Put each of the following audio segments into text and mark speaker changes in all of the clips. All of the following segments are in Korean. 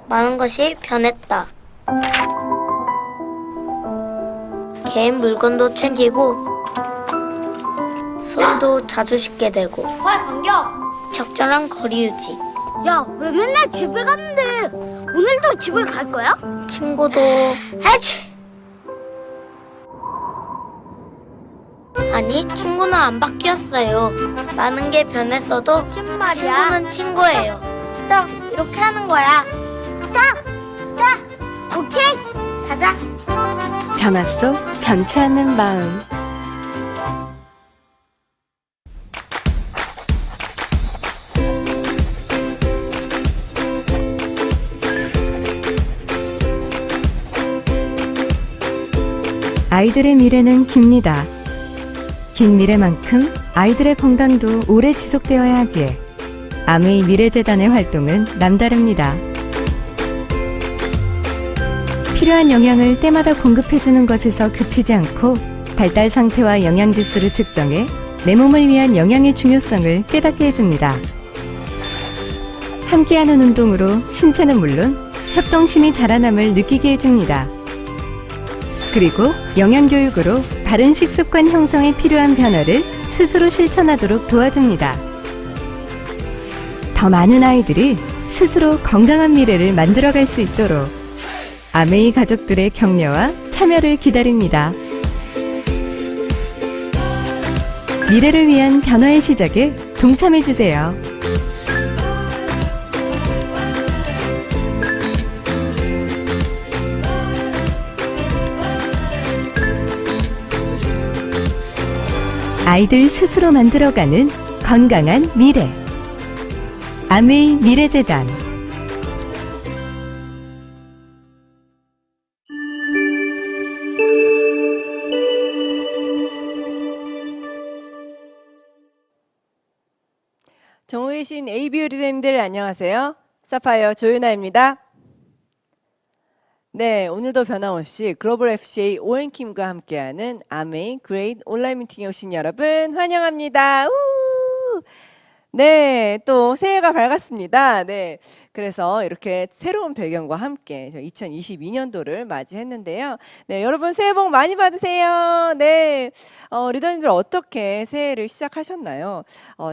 Speaker 1: 많은 것이 변했다. 개인 물건도 챙기고 손도 자주 씻게 되고
Speaker 2: 반격!
Speaker 1: 적절한 거리 유지.
Speaker 2: 야, 왜 맨날 집에 갔는데 오늘도 집에 갈 거야?
Speaker 1: 친구도 아니, 친구는 안 바뀌었어요. 많은 게 변했어도
Speaker 2: 무슨 말이야?
Speaker 1: 친구는 친구예요.
Speaker 2: 딱 이렇게 하는 거야. 딱! 오케이! 가자!
Speaker 3: 변화 속 변치 않는 마음. 아이들의 미래는 깁니다. 긴 미래만큼 아이들의 건강도 오래 지속되어야 하기에 아메이 미래재단의 활동은 남다릅니다. 필요한 영양을 때마다 공급해주는 것에서 그치지 않고 발달 상태와 영양지수를 측정해 내 몸을 위한 영양의 중요성을 깨닫게 해줍니다. 함께하는 운동으로 신체는 물론 협동심이 자라남을 느끼게 해줍니다. 그리고 영양교육으로 바른 식습관 형성에 필요한 변화를 스스로 실천하도록 도와줍니다. 더 많은 아이들이 스스로 건강한 미래를 만들어갈 수 있도록 아메이 가족들의 격려와 참여를 기다립니다. 미래를 위한 변화의 시작에 동참해주세요. 아이들 스스로 만들어가는 건강한 미래. 아메이 미래재단.
Speaker 4: 전국에 계신 ABO 리더님들 안녕하세요. 사파이어 조윤아입니다. 네, 오늘도 변함없이 글로벌 FCA 오앤킴과 함께하는 아메이 그레이트 온라인 미팅에 오신 여러분 환영합니다. 우! 네, 또 새해가 밝았습니다. 네, 그래서 이렇게 새로운 배경과 함께 2022년도를 맞이했는데요. 네, 여러분 새해 복 많이 받으세요. 네, 리더님들 어떻게 새해를 시작하셨나요?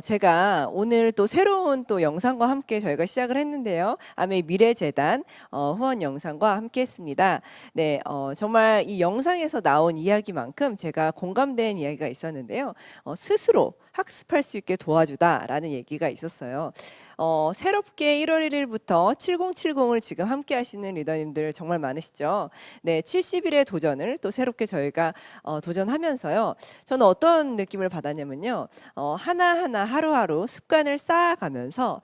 Speaker 4: 제가 오늘 또 새로운 또 영상과 함께 저희가 시작을 했는데요. 아메이 미래재단 후원 영상과 함께했습니다. 네, 정말 이 영상에서 나온 이야기만큼 제가 공감된 이야기가 있었는데요. 스스로 학습할 수 있게 도와주다라는 얘기가 있었어요. 새롭게 1월 1일부터 7070을 지금 함께 하시는 리더님들 정말 많으시죠. 네, 70일의 도전을 또 새롭게 저희가 도전하면서요. 저는 어떤 느낌을 받았냐면요. 하나하나 하루하루 습관을 쌓아가면서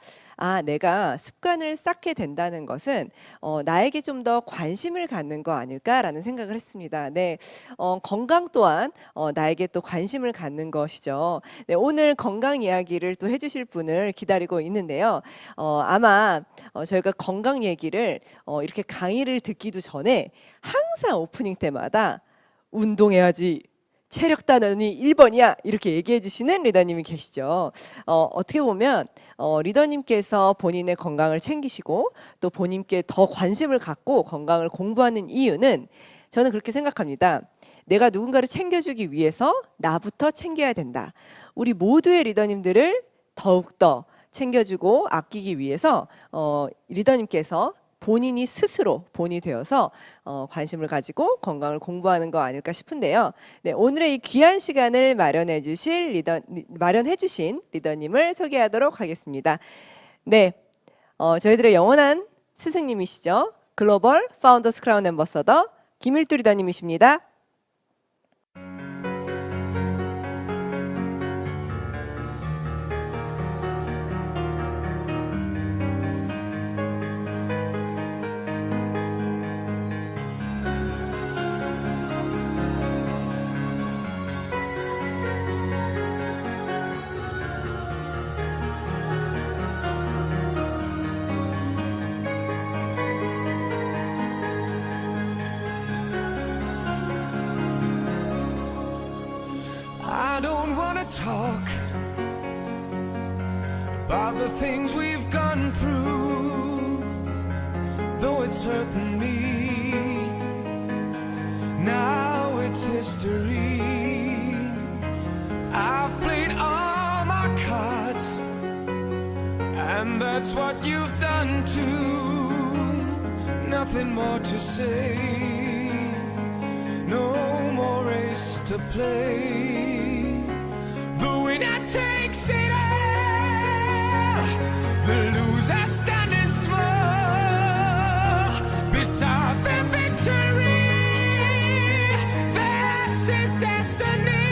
Speaker 4: 내가 습관을 쌓게 된다는 것은 나에게 좀 더 관심을 갖는 거 아닐까라는 생각을 했습니다. 네, 건강 또한 나에게 또 관심을 갖는 것이죠. 네, 오늘 건강 이야기를 또 해주실 분을 기다리고 있는데요. 아마 저희가 건강 얘기를 이렇게 강의를 듣기도 전에 항상 오프닝 때마다 운동해야지. 체력 단원이 1번이야 이렇게 얘기해 주시는 리더님이 계시죠. 어떻게 보면 리더님께서 본인의 건강을 챙기시고 또 본인께 더 관심을 갖고 건강을 공부하는 이유는 저는 그렇게 생각합니다. 내가 누군가를 챙겨주기 위해서 나부터 챙겨야 된다. 우리 모두의 리더님들을 더욱더 챙겨주고 아끼기 위해서 리더님께서 본인이 스스로 본이 되어서 관심을 가지고 건강을 공부하는 거 아닐까 싶은데요. 네, 오늘의 이 귀한 시간을 마련해 주신 리더님을 소개하도록 하겠습니다. 네, 저희들의 영원한 스승님이시죠. 글로벌 파운더스 크라운 앰버서더 김일두 리더님이십니다.
Speaker 5: I don't wanna talk about the things we've gone through. though it's hurting me. Now it's history. I've played all my cards, and that's what you've done too. Nothing more to say, no more race to play. The winner takes it all, the loser standing small beside the victory. That's his destiny.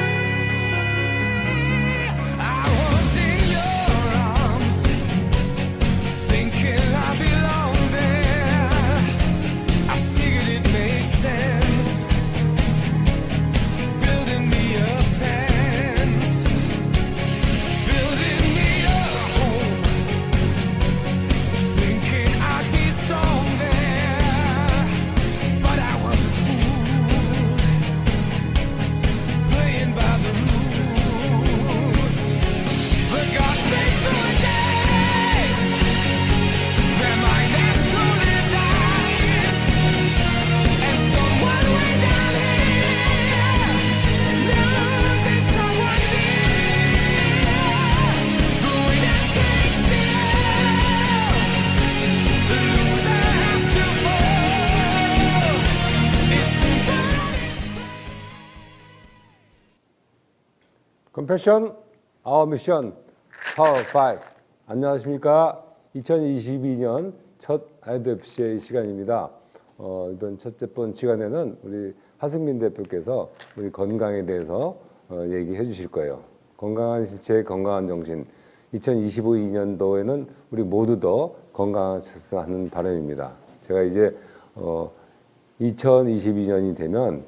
Speaker 5: I was in your arms, thinking I belonged there. I figured it made sense, building me a fence, building me a home, thinking I'd be strong there. But I was a fool, playing by the rules. The gods they threw a dice, their mind as cold as ice. And someone way down here knows there's someone near. The winner takes it all, the loser has to fall. It's simple.
Speaker 6: 컴패션 아워 미션 파워 5. 안녕하십니까? 2022년 첫 아이드 FCA 시간입니다. 이번 첫째 번 시간에는 우리 하승민 대표께서 우리 건강에 대해서 얘기해 주실 거예요. 건강한 신체, 건강한 정신. 2025년도에는 우리 모두 더 건강하셨으면 하는 바람입니다. 제가 이제 2022년이 되면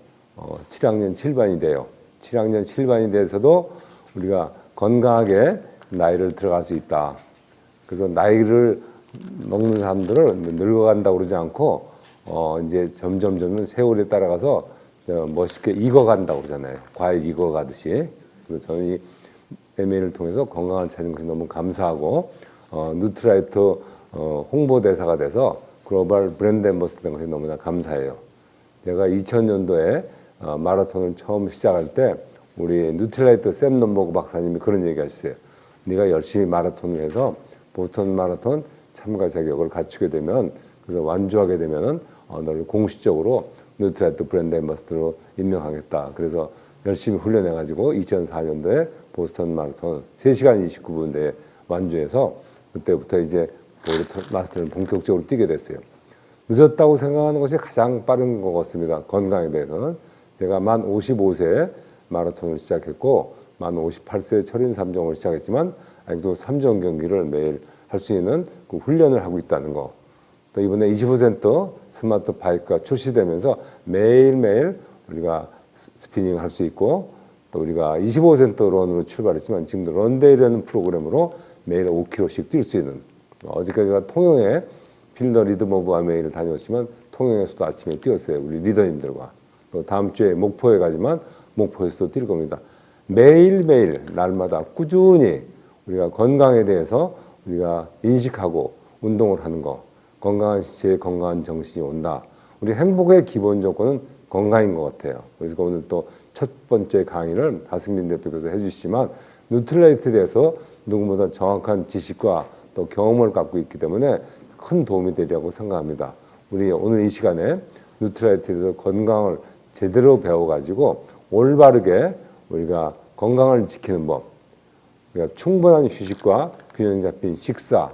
Speaker 6: 7학년 7반이 돼요. 7학년 7반이 돼서도 우리가 건강하게 나이를 들어갈 수 있다. 그래서 나이를 먹는 사람들은 늙어간다고 그러지 않고 이제 점점 세월에 따라가서 멋있게 익어간다고 그러잖아요. 과일 익어가듯이. 그래서 저는 이 MA를 통해서 건강을 찾는 것이 너무 감사하고 누트라이트 홍보대사가 돼서 글로벌 브랜드 앰버서더 된 것이 너무나 감사해요. 제가 2000년도에 마라톤을 처음 시작할 때 우리 누트라이트 샘 넘버그 박사님이 그런 얘기 하셨어요. 네가 열심히 마라톤을 해서 보스턴 마라톤 참가 자격을 갖추게 되면, 그래서 완주하게 되면은 너를 공식적으로 누트라이트 브랜드 앰버서더로 임명하겠다. 그래서 열심히 훈련해가지고 2004년도에 보스턴 마라톤 3시간 29분 내에 완주해서 그때부터 이제 마스터를 본격적으로 뛰게 됐어요. 늦었다고 생각하는 것이 가장 빠른 것 같습니다. 건강에 대해서는. 제가 만 55세에 마라톤을 시작했고 만 58세에 철인 3종을 시작했지만 아직도 3종 경기를 매일 할 수 있는 그 훈련을 하고 있다는 거. 또 이번에 20% 스마트 바이크가 출시되면서 매일매일 우리가 스피닝 할 수 있고, 또 우리가 25% 런으로 출발했지만 지금도 런데이라는 프로그램으로 매일 5km씩 뛸 수 있는, 어저께 제가 통영에 필더 리듬 오브 아메이를 다녀왔지만 통영에서도 아침에 뛰었어요. 우리 리더님들과. 또 다음 주에 목포에 가지만 목포에서도 뛸 겁니다. 매일매일 날마다 꾸준히 우리가 건강에 대해서 우리가 인식하고 운동을 하는 거, 건강한 신체에 건강한 정신이 온다. 우리 행복의 기본 조건은 건강인 것 같아요. 그래서 오늘 또 첫 번째 강의를 하승민 대표께서 해주시지만 누트라이트에 대해서 누구보다 정확한 지식과 또 경험을 갖고 있기 때문에 큰 도움이 되리라고 생각합니다. 우리 오늘 이 시간에 누트라이트에 대해서 건강을 제대로 배워가지고 올바르게 우리가 건강을 지키는 법, 그러니까 충분한 휴식과 균형 잡힌 식사,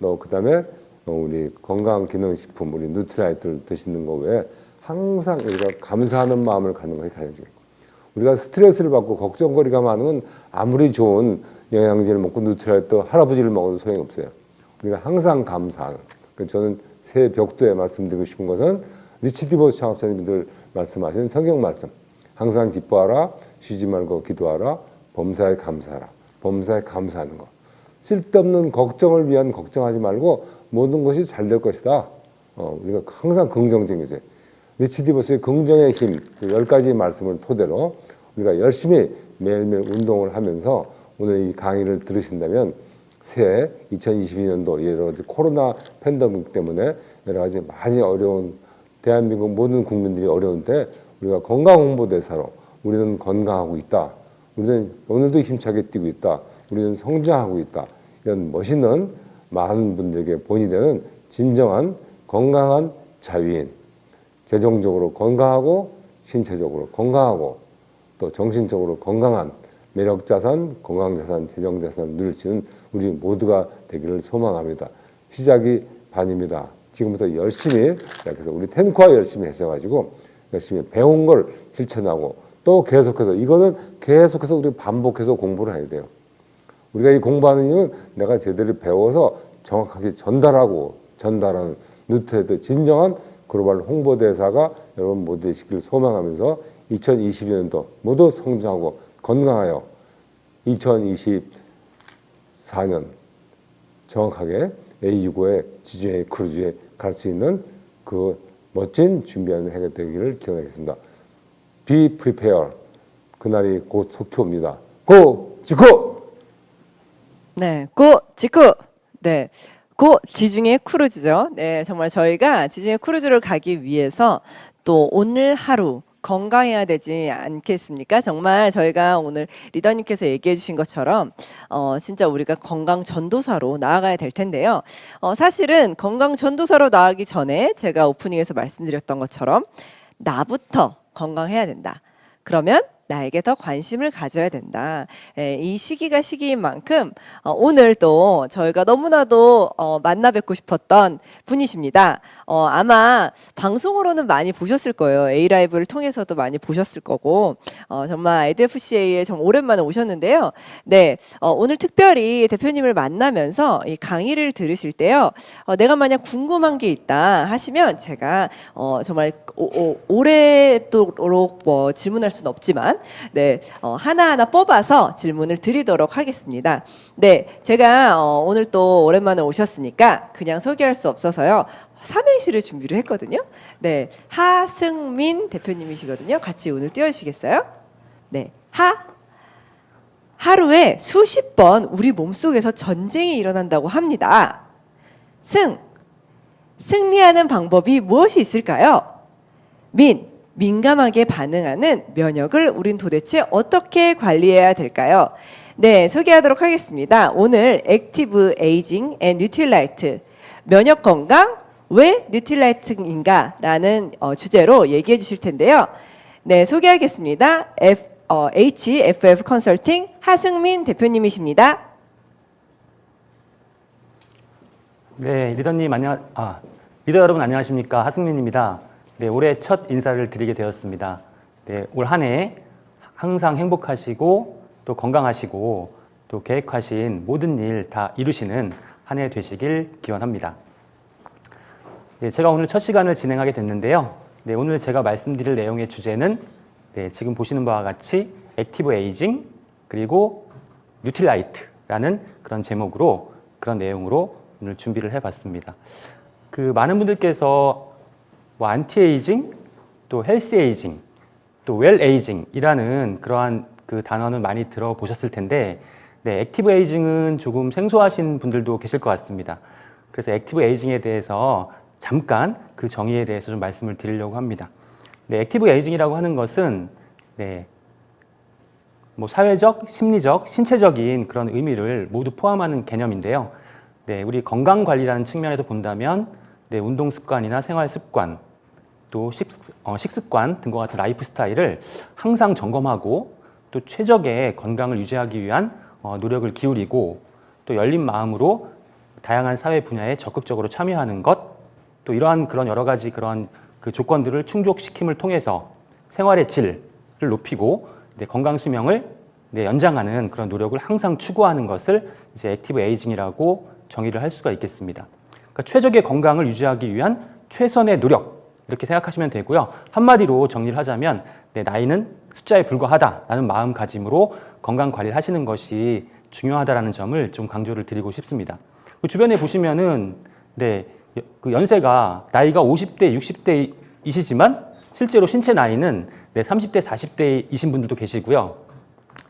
Speaker 6: 또 그다음에 우리 건강기능식품, 우리 누트라이트를 드시는 거 외에 항상 우리가 감사하는 마음을 갖는 것이 가장 중요해요. 우리가 스트레스를 받고 걱정거리가 많으면 아무리 좋은 영양제를 먹고 누트라이트 할아버지를 먹어도 소용이 없어요. 우리가 항상 감사하는. 저는 새 벽두에 말씀드리고 싶은 것은 리치 디보스 창업자님들 말씀하시는 성경 말씀. 항상 기뻐하라, 쉬지 말고 기도하라, 범사에 감사하라. 범사에 감사하는 것. 쓸데없는 걱정을 위한 걱정하지 말고 모든 것이 잘 될 것이다. 우리가 항상 긍정적이죠. 리치 디보스의 긍정의 힘, 10가지 말씀을 토대로 우리가 열심히 매일매일 운동을 하면서 오늘 이 강의를 들으신다면 새해 2022년도 여러 가지 코로나 팬데믹 때문에 여러 가지 많이 어려운 대한민국 모든 국민들이 어려운데 우리가 건강 홍보대사로 우리는 건강하고 있다. 우리는 오늘도 힘차게 뛰고 있다. 우리는 성장하고 있다. 이런 멋있는 많은 분들에게 본이 되는 진정한 건강한 자유인, 재정적으로 건강하고 신체적으로 건강하고 또 정신적으로 건강한 매력자산, 건강자산, 재정자산을 누릴 수 있는 우리 모두가 되기를 소망합니다. 시작이 반입니다. 지금부터 열심히 그래서 우리 텐코와 열심히 하셔가지고 열심히 배운 걸 실천하고 또 계속해서 이거는 계속해서 우리 반복해서 공부를 해야 돼요. 우리가 이 공부하는 이유는 내가 제대로 배워서 정확하게 전달하는 누트헤드 진정한 글로벌 홍보대사가 여러분 모두 되시길 소망하면서 2022년도 모두 성장하고 건강하여 2024년 정확하게 A65의 지중해 크루즈에 갈 수 있는 그 멋진 준비하는 해가 되기를 기원하겠습니다. Be prepared. 그날이 곧 속히 옵니다. 고! 직후!
Speaker 4: 네, 고 직후. 네. 고 지중해 크루즈죠. 네, 정말 저희가 지중해 크루즈를 가기 위해서 또 오늘 하루 건강해야 되지 않겠습니까? 정말 저희가 오늘 리더님께서 얘기해 주신 것처럼 진짜 우리가 건강 전도사로 나아가야 될 텐데요. 사실은 건강 전도사로 나아가기 전에 제가 오프닝에서 말씀드렸던 것처럼 나부터 건강해야 된다. 그러면 나에게 더 관심을 가져야 된다. 이 시기가 시기인 만큼 오늘 또 저희가 너무나도 만나 뵙고 싶었던 분이십니다. 아마 방송으로는 많이 보셨을 거예요. A라이브를 통해서도 많이 보셨을 거고 정말 IDFCA에 좀 오랜만에 오셨는데요. 네, 오늘 특별히 대표님을 만나면서 이 강의를 들으실 때요. 내가 만약 궁금한 게 있다 하시면 제가 정말 오래도록 뭐 질문할 수는 없지만 네, 하나하나 뽑아서 질문을 드리도록 하겠습니다. 네, 제가 오늘 또 오랜만에 오셨으니까 그냥 소개할 수 없어서요. 삼행시를 준비를 했거든요. 네, 하승민 대표님이시거든요. 같이 오늘 띄워주시겠어요? 네, 하루에 수십 번 우리 몸속에서 전쟁이 일어난다고 합니다. 승리하는 방법이 무엇이 있을까요? 민감하게 반응하는 면역을 우린 도대체 어떻게 관리해야 될까요? 네, 소개하도록 하겠습니다. 오늘 액티브 에이징 앤 뉴트릴라이트 면역 건강 왜 뉴트릴라이트인가 라는 주제로 얘기해 주실 텐데요. 네, 소개하겠습니다. HFF 컨설팅 하승민 대표님이십니다.
Speaker 7: 네, 리더 여러분 안녕하십니까? 하승민입니다. 네, 올해 첫 인사를 드리게 되었습니다. 네, 올 한 해 항상 행복하시고 또 건강하시고 또 계획하신 모든 일 다 이루시는 한 해 되시길 기원합니다. 네, 제가 오늘 첫 시간을 진행하게 됐는데요. 네, 오늘 제가 말씀드릴 내용의 주제는 네, 지금 보시는 바와 같이 액티브 에이징 그리고 뉴트릴라이트라는 그런 제목으로 그런 내용으로 오늘 준비를 해봤습니다. 많은 분들께서 뭐 안티에이징, 또 헬스에이징, 또 웰에이징이라는 그러한 그 단어는 많이 들어보셨을 텐데, 네, 액티브 에이징은 조금 생소하신 분들도 계실 것 같습니다. 그래서 액티브 에이징에 대해서 잠깐 그 정의에 대해서 좀 말씀을 드리려고 합니다. 네, 액티브 에이징이라고 하는 것은 네, 뭐 사회적, 심리적, 신체적인 그런 의미를 모두 포함하는 개념인데요. 네, 우리 건강 관리라는 측면에서 본다면 네, 운동 습관이나 생활 습관, 또 식습관 등과 같은 라이프 스타일을 항상 점검하고 또 최적의 건강을 유지하기 위한 노력을 기울이고 또 열린 마음으로 다양한 사회 분야에 적극적으로 참여하는 것, 또 이러한 그런 여러 가지 그런 그 조건들을 충족시킴을 통해서 생활의 질을 높이고 네, 건강 수명을 네, 연장하는 그런 노력을 항상 추구하는 것을 이제 액티브 에이징이라고 정의를 할 수가 있겠습니다. 그러니까 최적의 건강을 유지하기 위한 최선의 노력 이렇게 생각하시면 되고요. 한마디로 정리를 하자면 네, 나이는 숫자에 불과하다라는 마음가짐으로 건강 관리를 하시는 것이 중요하다라는 점을 좀 강조를 드리고 싶습니다. 그 주변에 보시면은 네, 그 연세가 나이가 50대, 60대이시지만 실제로 신체 나이는 네, 30대, 40대이신 분들도 계시고요.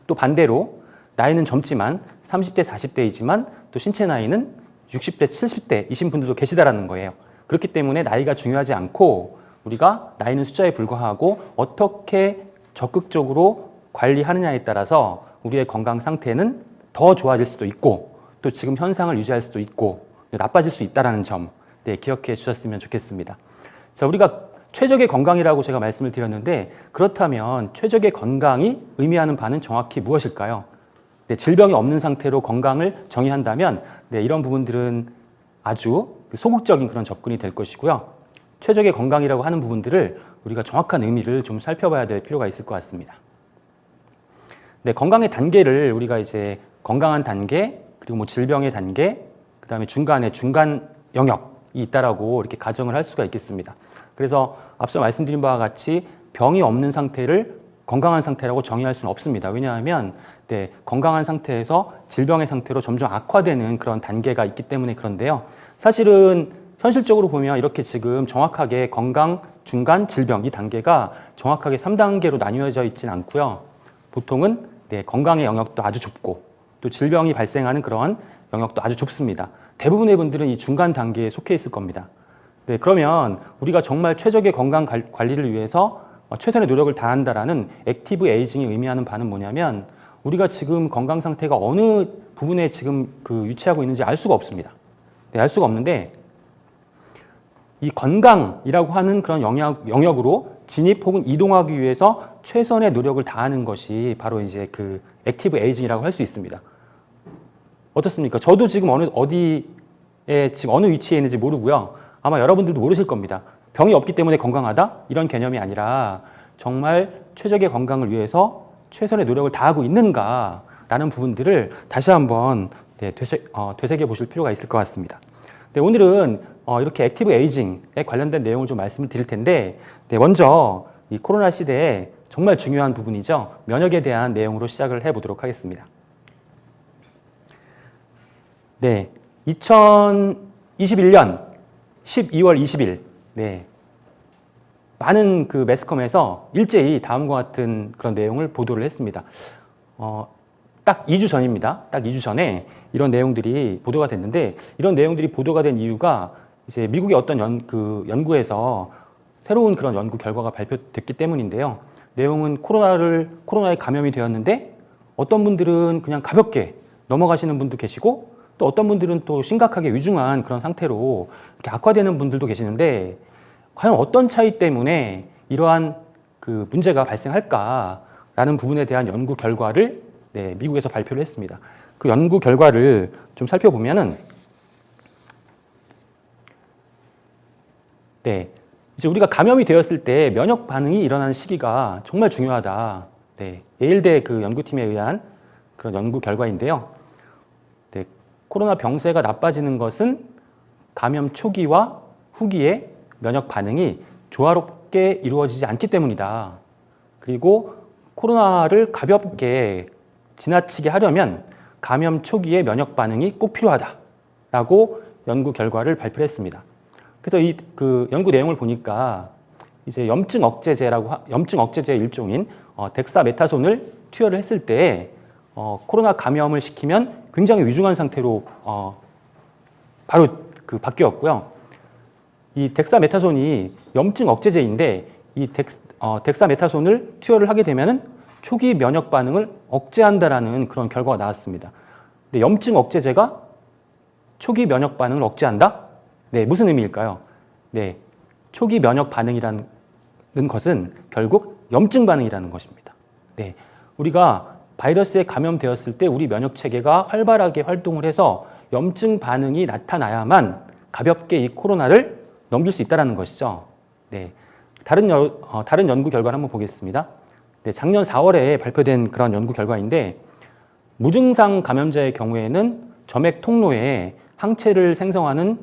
Speaker 7: 또 반대로 나이는 젊지만 30대, 40대이지만 또 신체 나이는 60대, 70대이신 분들도 계시다라는 거예요. 그렇기 때문에 나이가 중요하지 않고 우리가 나이는 숫자에 불과하고 어떻게 적극적으로 관리하느냐에 따라서 우리의 건강 상태는 더 좋아질 수도 있고 또 지금 현상을 유지할 수도 있고 나빠질 수 있다는 점 기억해 주셨으면 좋겠습니다. 자, 우리가 최적의 건강이라고 제가 말씀을 드렸는데 그렇다면 최적의 건강이 의미하는 바는 정확히 무엇일까요? 질병이 없는 상태로 건강을 정의한다면 이런 부분들은 아주 소극적인 그런 접근이 될 것이고요. 최적의 건강이라고 하는 부분들을 우리가 정확한 의미를 좀 살펴봐야 될 필요가 있을 것 같습니다. 건강의 단계를 우리가 이제 건강한 단계, 그리고 뭐 질병의 단계, 그 다음에 중간에 중간 영역이 있다라고 이렇게 가정을 할 수가 있겠습니다. 그래서 앞서 말씀드린 바와 같이 병이 없는 상태를 건강한 상태라고 정의할 수는 없습니다. 왜냐하면 건강한 상태에서 질병의 상태로 점점 악화되는 그런 단계가 있기 때문에 그런데요. 사실은 현실적으로 보면 이렇게 지금 정확하게 건강, 중간, 질병 이 단계가 정확하게 3단계로 나뉘어져 있지는 않고요. 보통은 건강의 영역도 아주 좁고 또 질병이 발생하는 그런 영역도 아주 좁습니다. 대부분의 분들은 이 중간 단계에 속해 있을 겁니다. 그러면 우리가 정말 최적의 건강 관리를 위해서 최선의 노력을 다한다라는 액티브 에이징이 의미하는 바는 뭐냐면 우리가 지금 건강 상태가 어느 부분에 지금 위치하고 있는지 알 수가 없습니다. 알 수가 없는데 이 건강이라고 하는 그런 영역으로 진입 혹은 이동하기 위해서 최선의 노력을 다하는 것이 바로 이제 그 액티브 에이징이라고 할 수 있습니다. 어떻습니까? 저도 지금 어디에 지금 어느 위치에 있는지 모르고요. 아마 여러분들도 모르실 겁니다. 병이 없기 때문에 건강하다? 이런 개념이 아니라 정말 최적의 건강을 위해서 최선의 노력을 다하고 있는가라는 부분들을 다시 한번 되새겨 보실 필요가 있을 것 같습니다. 오늘은 이렇게 액티브 에이징에 관련된 내용을 좀 말씀을 드릴 텐데 먼저 이 코로나 시대에 정말 중요한 부분이죠. 면역에 대한 내용으로 시작을 해보도록 하겠습니다. 2021년 12월 20일 많은 그 매스컴에서 일제히 다음과 같은 그런 내용을 보도를 했습니다. 딱 2주 전입니다. 딱 2주 전에 이런 내용들이 보도가 됐는데 이런 내용들이 보도가 된 이유가 이제 미국의 어떤 연구에서 새로운 그런 연구 결과가 발표됐기 때문인데요. 내용은 코로나에 감염이 되었는데 어떤 분들은 그냥 가볍게 넘어가시는 분도 계시고 또 어떤 분들은 또 심각하게 위중한 그런 상태로 이렇게 악화되는 분들도 계시는데 과연 어떤 차이 때문에 이러한 그 문제가 발생할까라는 부분에 대한 연구 결과를 미국에서 발표를 했습니다. 그 연구 결과를 좀 살펴보면은 이제 우리가 감염이 되었을 때 면역 반응이 일어나는 시기가 정말 중요하다. 예일대 그 연구팀에 의한 그런 연구 결과인데요. 코로나 병세가 나빠지는 것은 감염 초기와 후기에 면역 반응이 조화롭게 이루어지지 않기 때문이다. 그리고 코로나를 가볍게 지나치게 하려면 감염 초기에 면역 반응이 꼭 필요하다라고 연구 결과를 발표했습니다. 그래서 이 그 연구 내용을 보니까 이제 염증 억제제의 일종인 덱사메타손을 투여를 했을 때 코로나 감염을 시키면 굉장히 위중한 상태로 바로 바뀌었고요. 이 덱사메타손이 염증 억제제인데 이 덱사메타손을 투여를 하게 되면은 초기 면역 반응을 억제한다라는 그런 결과가 나왔습니다. 근데 염증 억제제가 초기 면역 반응을 억제한다? 무슨 의미일까요? 초기 면역 반응이라는 것은 결국 염증 반응이라는 것입니다. 우리가 바이러스에 감염되었을 때 우리 면역 체계가 활발하게 활동을 해서 염증 반응이 나타나야만 가볍게 이 코로나를 넘길 수 있다는 것이죠. 다른 연구 결과를 한번 보겠습니다. 작년 4월에 발표된 그런 연구 결과인데 무증상 감염자의 경우에는 점액 통로에 항체를 생성하는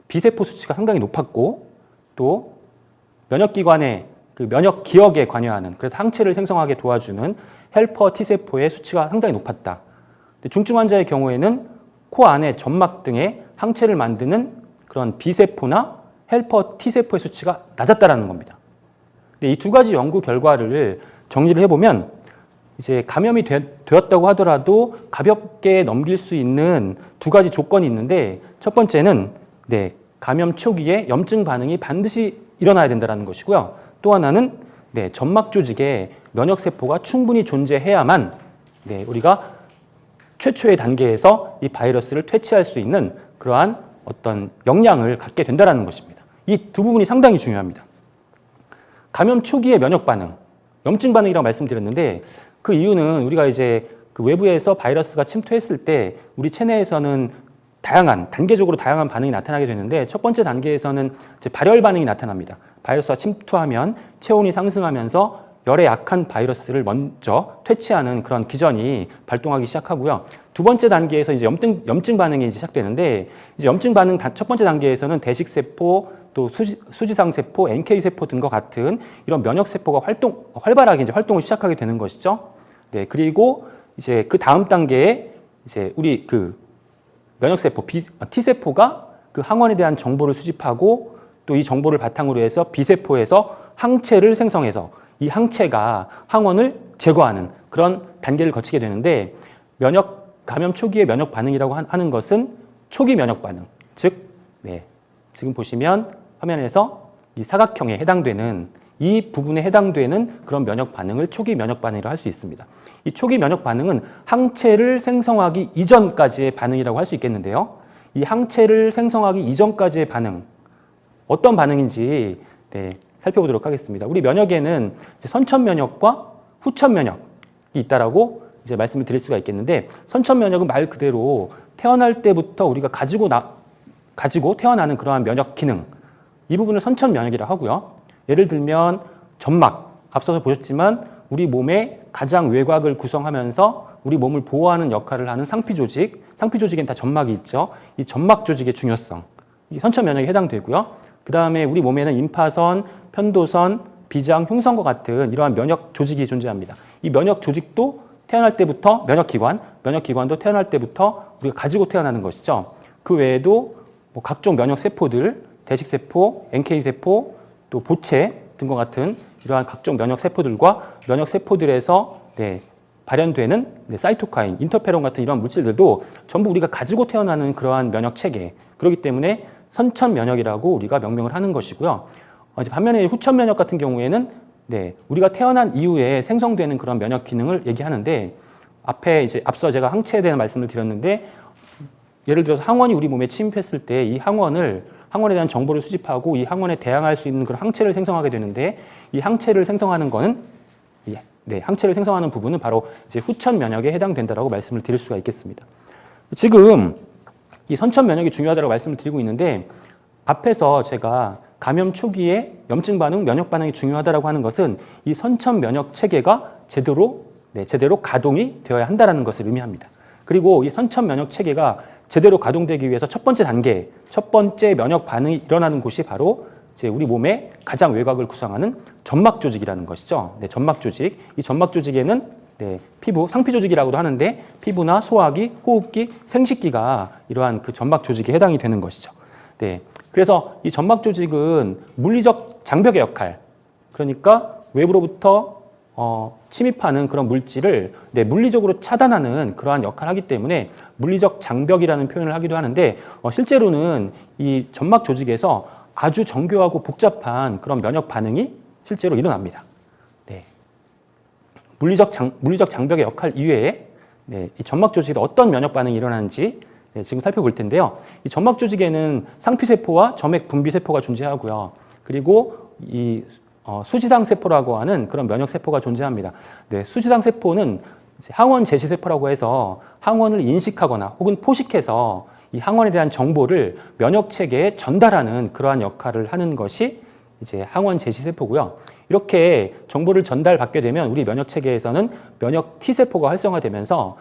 Speaker 7: B세포 수치가 상당히 높았고 또 면역기관의 그 면역 기억에 관여하는 그래서 항체를 생성하게 도와주는 헬퍼 T세포의 수치가 상당히 높았다. 중증 환자의 경우에는 코 안에 점막 등의 항체를 만드는 그런 B세포나 헬퍼 T세포의 수치가 낮았다라는 겁니다. 이 두 가지 연구 결과를 정리를 해보면 이제 감염이 되었다고 하더라도 가볍게 넘길 수 있는 두 가지 조건이 있는데 첫 번째는 감염 초기에 염증 반응이 반드시 일어나야 된다는 것이고요. 또 하나는 점막 조직에 면역 세포가 충분히 존재해야만 우리가 최초의 단계에서 이 바이러스를 퇴치할 수 있는 그러한 어떤 역량을 갖게 된다는 것입니다. 이 두 부분이 상당히 중요합니다. 감염 초기의 면역 반응, 염증 반응이라고 말씀드렸는데 그 이유는 우리가 이제 그 외부에서 바이러스가 침투했을 때 우리 체내에서는 단계적으로 다양한 반응이 나타나게 되는데 첫 번째 단계에서는 이제 발열 반응이 나타납니다. 바이러스가 침투하면 체온이 상승하면서 열에 약한 바이러스를 먼저 퇴치하는 그런 기전이 발동하기 시작하고요. 두 번째 단계에서 이제 염증 반응이 이제 시작되는데 이제 염증 반응 첫 번째 단계에서는 대식세포 또 수지상세포, NK세포 등과 같은 이런 면역세포가 활발하게 이제 활동을 시작하게 되는 것이죠. 그리고 이제 그 다음 단계에 이제 우리 그 면역세포, T세포가 그 항원에 대한 정보를 수집하고 또 이 정보를 바탕으로 해서 B세포에서 항체를 생성해서 이 항체가 항원을 제거하는 그런 단계를 거치게 되는데 감염 초기의 면역 반응이라고 하는 것은 초기 면역 반응, 즉 지금 보시면 화면에서 이 사각형에 해당되는 이 부분에 해당되는 그런 면역 반응을 초기 면역 반응이라고 할 수 있습니다. 이 초기 면역 반응은 항체를 생성하기 이전까지의 반응이라고 할 수 있겠는데요. 이 항체를 생성하기 이전까지의 반응, 어떤 반응인지 살펴보도록 하겠습니다. 우리 면역에는 선천 면역과 후천 면역이 있다라고 이제 말씀을 드릴 수가 있겠는데 선천 면역은 말 그대로 태어날 때부터 우리가 가지고 태어나는 그러한 면역 기능, 이 부분을 선천 면역이라고 하고요. 예를 들면 점막, 앞서서 보셨지만 우리 몸의 가장 외곽을 구성하면서 우리 몸을 보호하는 역할을 하는 상피 조직에는 다 점막이 있죠. 이 점막 조직의 중요성, 이 선천 면역에 해당되고요. 그 다음에 우리 몸에는 임파선, 편도선, 비장, 흉선과 같은 이러한 면역 조직이 존재합니다. 이 면역 조직도 태어날 때부터 면역기관도 태어날 때부터 우리가 가지고 태어나는 것이죠. 그 외에도 뭐 각종 면역 세포들, 대식세포, NK세포, 또 보체 등과 같은 이러한 각종 면역 세포들과 면역 세포들에서 발현되는 사이토카인, 인터페론 같은 이런 물질들도 전부 우리가 가지고 태어나는 그러한 면역 체계. 그렇기 때문에 선천 면역이라고 우리가 명명을 하는 것이고요. 반면에 후천 면역 같은 경우에는 우리가 태어난 이후에 생성되는 그런 면역 기능을 얘기하는데 앞서 제가 항체에 대한 말씀을 드렸는데 예를 들어서 항원이 우리 몸에 침입했을 때 이 항원에 대한 정보를 수집하고 이 항원에 대항할 수 있는 그런 항체를 생성하게 되는데 이 항체를 생성하는 부분은 바로 이제 후천 면역에 해당된다라고 말씀을 드릴 수가 있겠습니다. 지금 이 선천 면역이 중요하다고 말씀을 드리고 있는데 앞에서 제가 감염 초기에 염증 반응, 면역 반응이 중요하다고 하는 것은 이 선천 면역 체계가 제대로 가동이 되어야 한다는 것을 의미합니다. 그리고 이 선천 면역 체계가 제대로 가동되기 위해서 첫 번째 면역 반응이 일어나는 곳이 바로 이제 우리 몸의 가장 외곽을 구성하는 점막 조직이라는 것이죠. 점막 조직. 이 점막 조직에는 피부, 상피 조직이라고도 하는데 피부나 소화기, 호흡기, 생식기가 이러한 그 점막 조직에 해당이 되는 것이죠. 그래서 이 점막 조직은 물리적 장벽의 역할, 그러니까 외부로부터 침입하는 그런 물질을 물리적으로 차단하는 그러한 역할을 하기 때문에 물리적 장벽이라는 표현을 하기도 하는데 실제로는 이 점막 조직에서 아주 정교하고 복잡한 그런 면역 반응이 실제로 일어납니다. 물리적 장벽의 역할 이외에 이 점막 조직에 어떤 면역 반응이 일어나는지 지금 살펴볼 텐데요. 이 점막 조직에는 상피세포와 점액 분비세포가 존재하고요. 그리고 이 수지상세포라고 하는 그런 면역세포가 존재합니다. 수지상세포는 항원 제시세포라고 해서 항원을 인식하거나 혹은 포식해서 이 항원에 대한 정보를 면역체계에 전달하는 그러한 역할을 하는 것이 이제 항원 제시세포고요. 이렇게 정보를 전달받게 되면 우리 면역체계에서는 면역 T세포가 활성화되면서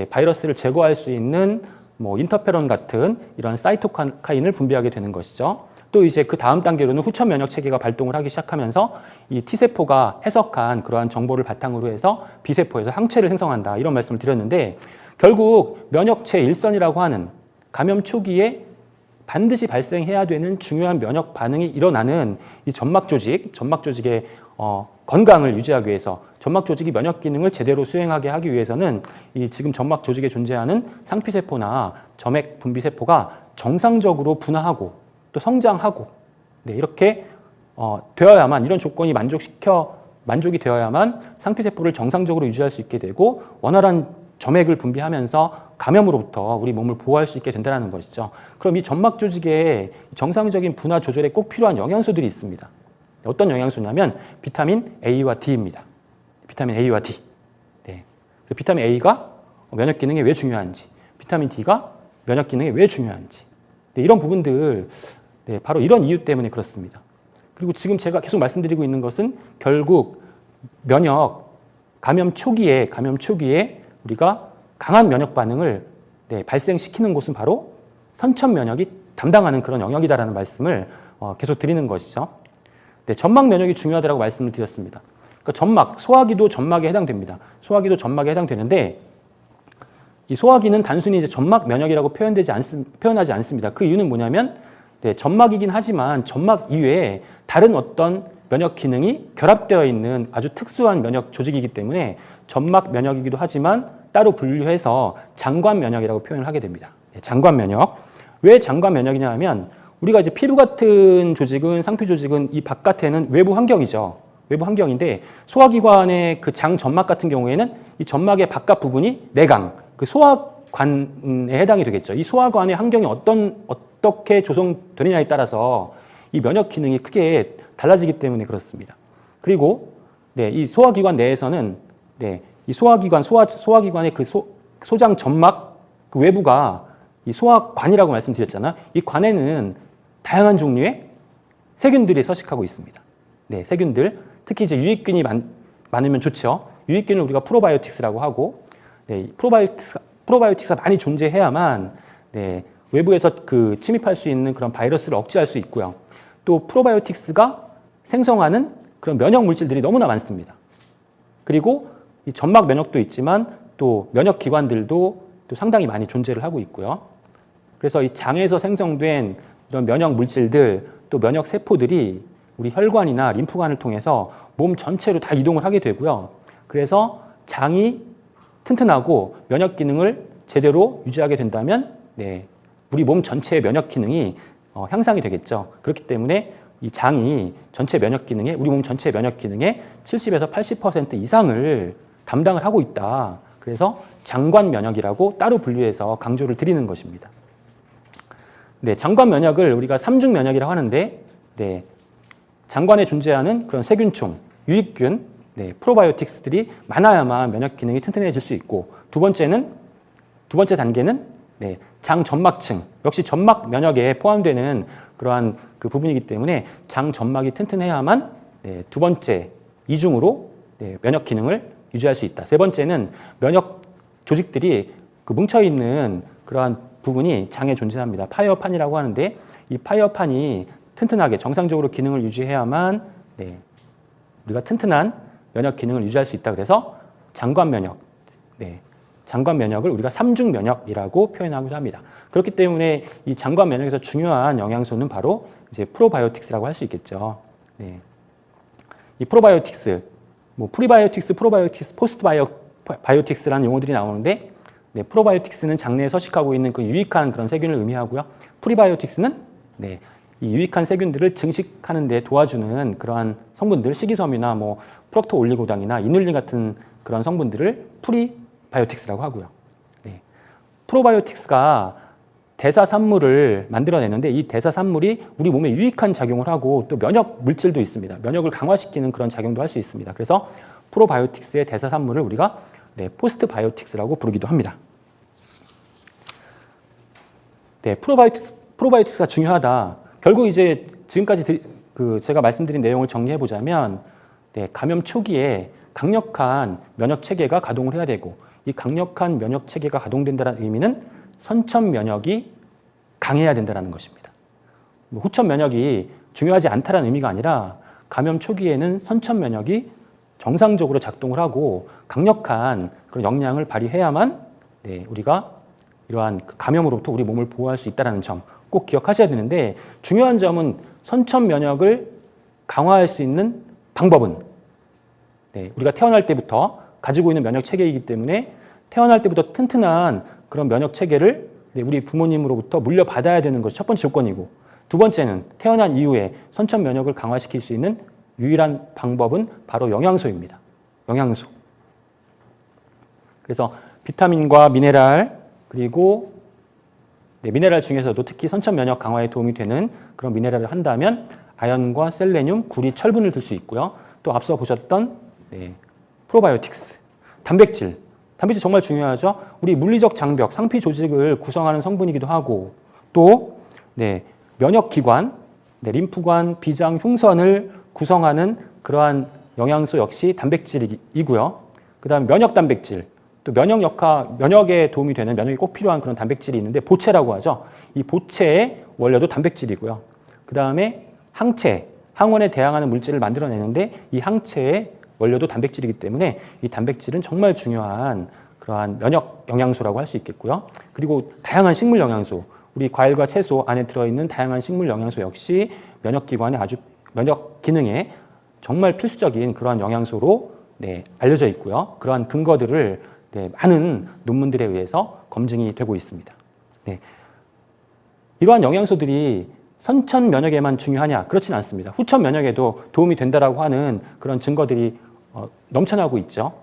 Speaker 7: 바이러스를 제거할 수 있는 뭐 인터페론 같은 이런 사이토카인을 분비하게 되는 것이죠. 또 이제 그 다음 단계로는 후천 면역 체계가 발동을 하기 시작하면서 이 T세포가 해석한 그러한 정보를 바탕으로 해서 B세포에서 항체를 생성한다. 이런 말씀을 드렸는데 결국 면역체 일선이라고 하는 감염 초기에 반드시 발생해야 되는 중요한 면역 반응이 일어나는 이 점막 조직의 건강을 유지하기 위해서 점막 조직이 면역 기능을 제대로 수행하게 하기 위해서는 이 지금 점막 조직에 존재하는 상피세포나 점액 분비세포가 정상적으로 분화하고 또 성장하고 네, 이렇게 되어야만 이런 조건이 만족이 되어야만 상피세포를 정상적으로 유지할 수 있게 되고 원활한 점액을 분비하면서 감염으로부터 우리 몸을 보호할 수 있게 된다는 것이죠. 그럼 이 점막 조직에 정상적인 분화 조절에 꼭 필요한 영양소들이 있습니다. 어떤 영양소냐면 비타민 A와 D입니다. 비타민 A와 D. 네. 그래서 비타민 A가 면역 기능에 왜 중요한지, 비타민 D가 면역 기능에 왜 중요한지. 네, 이런 부분들 네, 바로 이런 이유 때문에 그렇습니다. 그리고 지금 제가 계속 말씀드리고 있는 것은 결국 감염 초기에 우리가 강한 면역 반응을 네, 발생시키는 곳은 바로 선천 면역이 담당하는 그런 영역이다라는 말씀을 계속 드리는 것이죠. 네, 점막 면역이 중요하다고 말씀을 드렸습니다. 그러니까 점막, 소화기도 점막에 해당됩니다. 소화기도 점막에 해당되는데 이 소화기는 단순히 이제 점막 면역이라고 표현하지 않습니다. 그 이유는 뭐냐면 네, 점막이긴 하지만 점막 이외에 다른 어떤 면역 기능이 결합되어 있는 아주 특수한 면역 조직이기 때문에 점막 면역이기도 하지만 따로 분류해서 장관 면역이라고 표현을 하게 됩니다. 네, 장관 면역. 왜 장관 면역이냐 하면 우리가 이제 피부 같은 조직은, 상피 조직은 이 바깥에는 외부 환경이죠. 외부 환경인데 소화기관의 그 장 점막 같은 경우에는 이 점막의 바깥 부분이 내강, 그 소화관에 해당이 되겠죠. 이 소화관의 환경이 어떻게 조성되느냐에 따라서 이 면역 기능이 크게 달라지기 때문에 그렇습니다. 그리고 네, 이 소화기관 내에서는 네, 이 소화기관의 그 소장 점막 그 외부가 이 소화관이라고 말씀드렸잖아요. 이 관에는 다양한 종류의 세균들이 서식하고 있습니다. 네, 세균들 특히 이제 유익균이 많으면 좋죠. 유익균을 우리가 프로바이오틱스라고 하고 네, 프로바이오틱스가 많이 존재해야만 네, 외부에서 그 침입할 수 있는 그런 바이러스를 억제할 수 있고요. 또 프로바이오틱스가 생성하는 그런 면역 물질들이 너무나 많습니다. 그리고 이 점막 면역도 있지만 또 면역 기관들도 또 상당히 많이 존재를 하고 있고요. 그래서 이 장에서 생성된 이런 면역 물질들 또 면역 세포들이 우리 혈관이나 림프관을 통해서 몸 전체로 다 이동을 하게 되고요. 그래서 장이 튼튼하고 면역 기능을 제대로 유지하게 된다면 네, 우리 몸 전체의 면역 기능이 향상이 되겠죠. 그렇기 때문에 이 장이 전체 면역 기능에 우리 몸 전체 면역 기능의 70에서 80% 이상을 담당을 하고 있다. 그래서 장관 면역이라고 따로 분류해서 강조를 드리는 것입니다. 네, 장관 면역을 우리가 삼중 면역이라고 하는데 네, 장관에 존재하는 그런 세균총, 유익균, 네, 프로바이오틱스들이 많아야만 면역 기능이 튼튼해질 수 있고 두 번째 단계는 네, 장 점막층, 역시 점막 면역에 포함되는 그러한 그 부분이기 때문에 장 점막이 튼튼해야만 네, 두 번째 이중으로 네, 면역 기능을 유지할 수 있다. 세 번째는 면역 조직들이 그 뭉쳐있는 그러한 부분이 장에 존재합니다. 파이어판이라고 하는데 이 파이어판이 튼튼하게 정상적으로 기능을 유지해야만 네, 우리가 튼튼한 면역 기능을 유지할 수 있다. 그래서 장관 면역, 네, 장관 면역을 우리가 삼중 면역이라고 표현하고자 합니다. 그렇기 때문에 이 장관 면역에서 중요한 영양소는 바로 이제 프로바이오틱스라고 할 수 있겠죠. 네. 이 프로바이오틱스, 뭐 프리바이오틱스, 프로바이오틱스, 포스트바이오틱스라는 용어들이 나오는데 네, 프로바이오틱스는 장내에 서식하고 있는 그 유익한 그런 세균을 의미하고요. 프리바이오틱스는 네, 이 유익한 세균들을 증식하는 데 도와주는 그러한 성분들, 식이섬유나 뭐 프록토올리고당이나 이눌린 같은 그런 성분들을 프리바이오틱스라고 하고요. 네. 프로바이오틱스가 대사산물을 만들어내는데 이 대사산물이 우리 몸에 유익한 작용을 하고 또 면역 물질도 있습니다. 면역을 강화시키는 그런 작용도 할 수 있습니다. 그래서 프로바이오틱스의 대사산물을 우리가 네, 포스트바이오틱스라고 부르기도 합니다. 네, 프로바이오틱스가 중요하다. 결국 이제 지금까지 제가 말씀드린 내용을 정리해 보자면 네, 감염 초기에 강력한 면역 체계가 가동을 해야 되고 이 강력한 면역 체계가 가동된다는 의미는 선천 면역이 강해야 된다는 것입니다. 후천 면역이 중요하지 않다는 의미가 아니라 감염 초기에는 선천 면역이 정상적으로 작동을 하고 강력한 그런 역량을 발휘해야만 네, 우리가 이러한 감염으로부터 우리 몸을 보호할 수 있다는 점 꼭 기억하셔야 되는데 중요한 점은 선천 면역을 강화할 수 있는 방법은 네, 우리가 태어날 때부터 가지고 있는 면역 체계이기 때문에 태어날 때부터 튼튼한 그런 면역 체계를 네, 우리 부모님으로부터 물려받아야 되는 것이 첫 번째 조건이고 두 번째는 태어난 이후에 선천 면역을 강화시킬 수 있는 유일한 방법은 바로 영양소입니다. 영양소. 그래서 비타민과 미네랄, 그리고 미네랄 중에서도 특히 선천 면역 강화에 도움이 되는 그런 미네랄을 한다면 아연과 셀레늄, 구리, 철분을 들 수 있고요. 또 앞서 보셨던 프로바이오틱스, 단백질. 단백질 정말 중요하죠. 우리 물리적 장벽, 상피 조직을 구성하는 성분이기도 하고, 또 면역기관, 림프관, 비장, 흉선을 구성하는 그러한 영양소 역시 단백질이고요. 그 다음 면역 단백질, 또 면역에 도움이 되는, 면역이 꼭 필요한 그런 단백질이 있는데 보채라고 하죠. 이 보채의 원료도 단백질이고요. 그 다음에 항체, 항원에 대항하는 물질을 만들어내는데 이 항체의 원료도 단백질이기 때문에 이 단백질은 정말 중요한 그러한 면역 영양소라고 할 수 있겠고요. 그리고 다양한 식물 영양소, 우리 과일과 채소 안에 들어있는 다양한 식물 영양소 역시 면역기관에 면역 기능에 정말 필수적인 그러한 영양소로 알려져 있고요. 그러한 근거들을 많은 논문들에 의해서 검증이 되고 있습니다. 이러한 영양소들이 선천 면역에만 중요하냐? 그렇지는 않습니다. 후천 면역에도 도움이 된다라고 하는 그런 증거들이 넘쳐나고 있죠.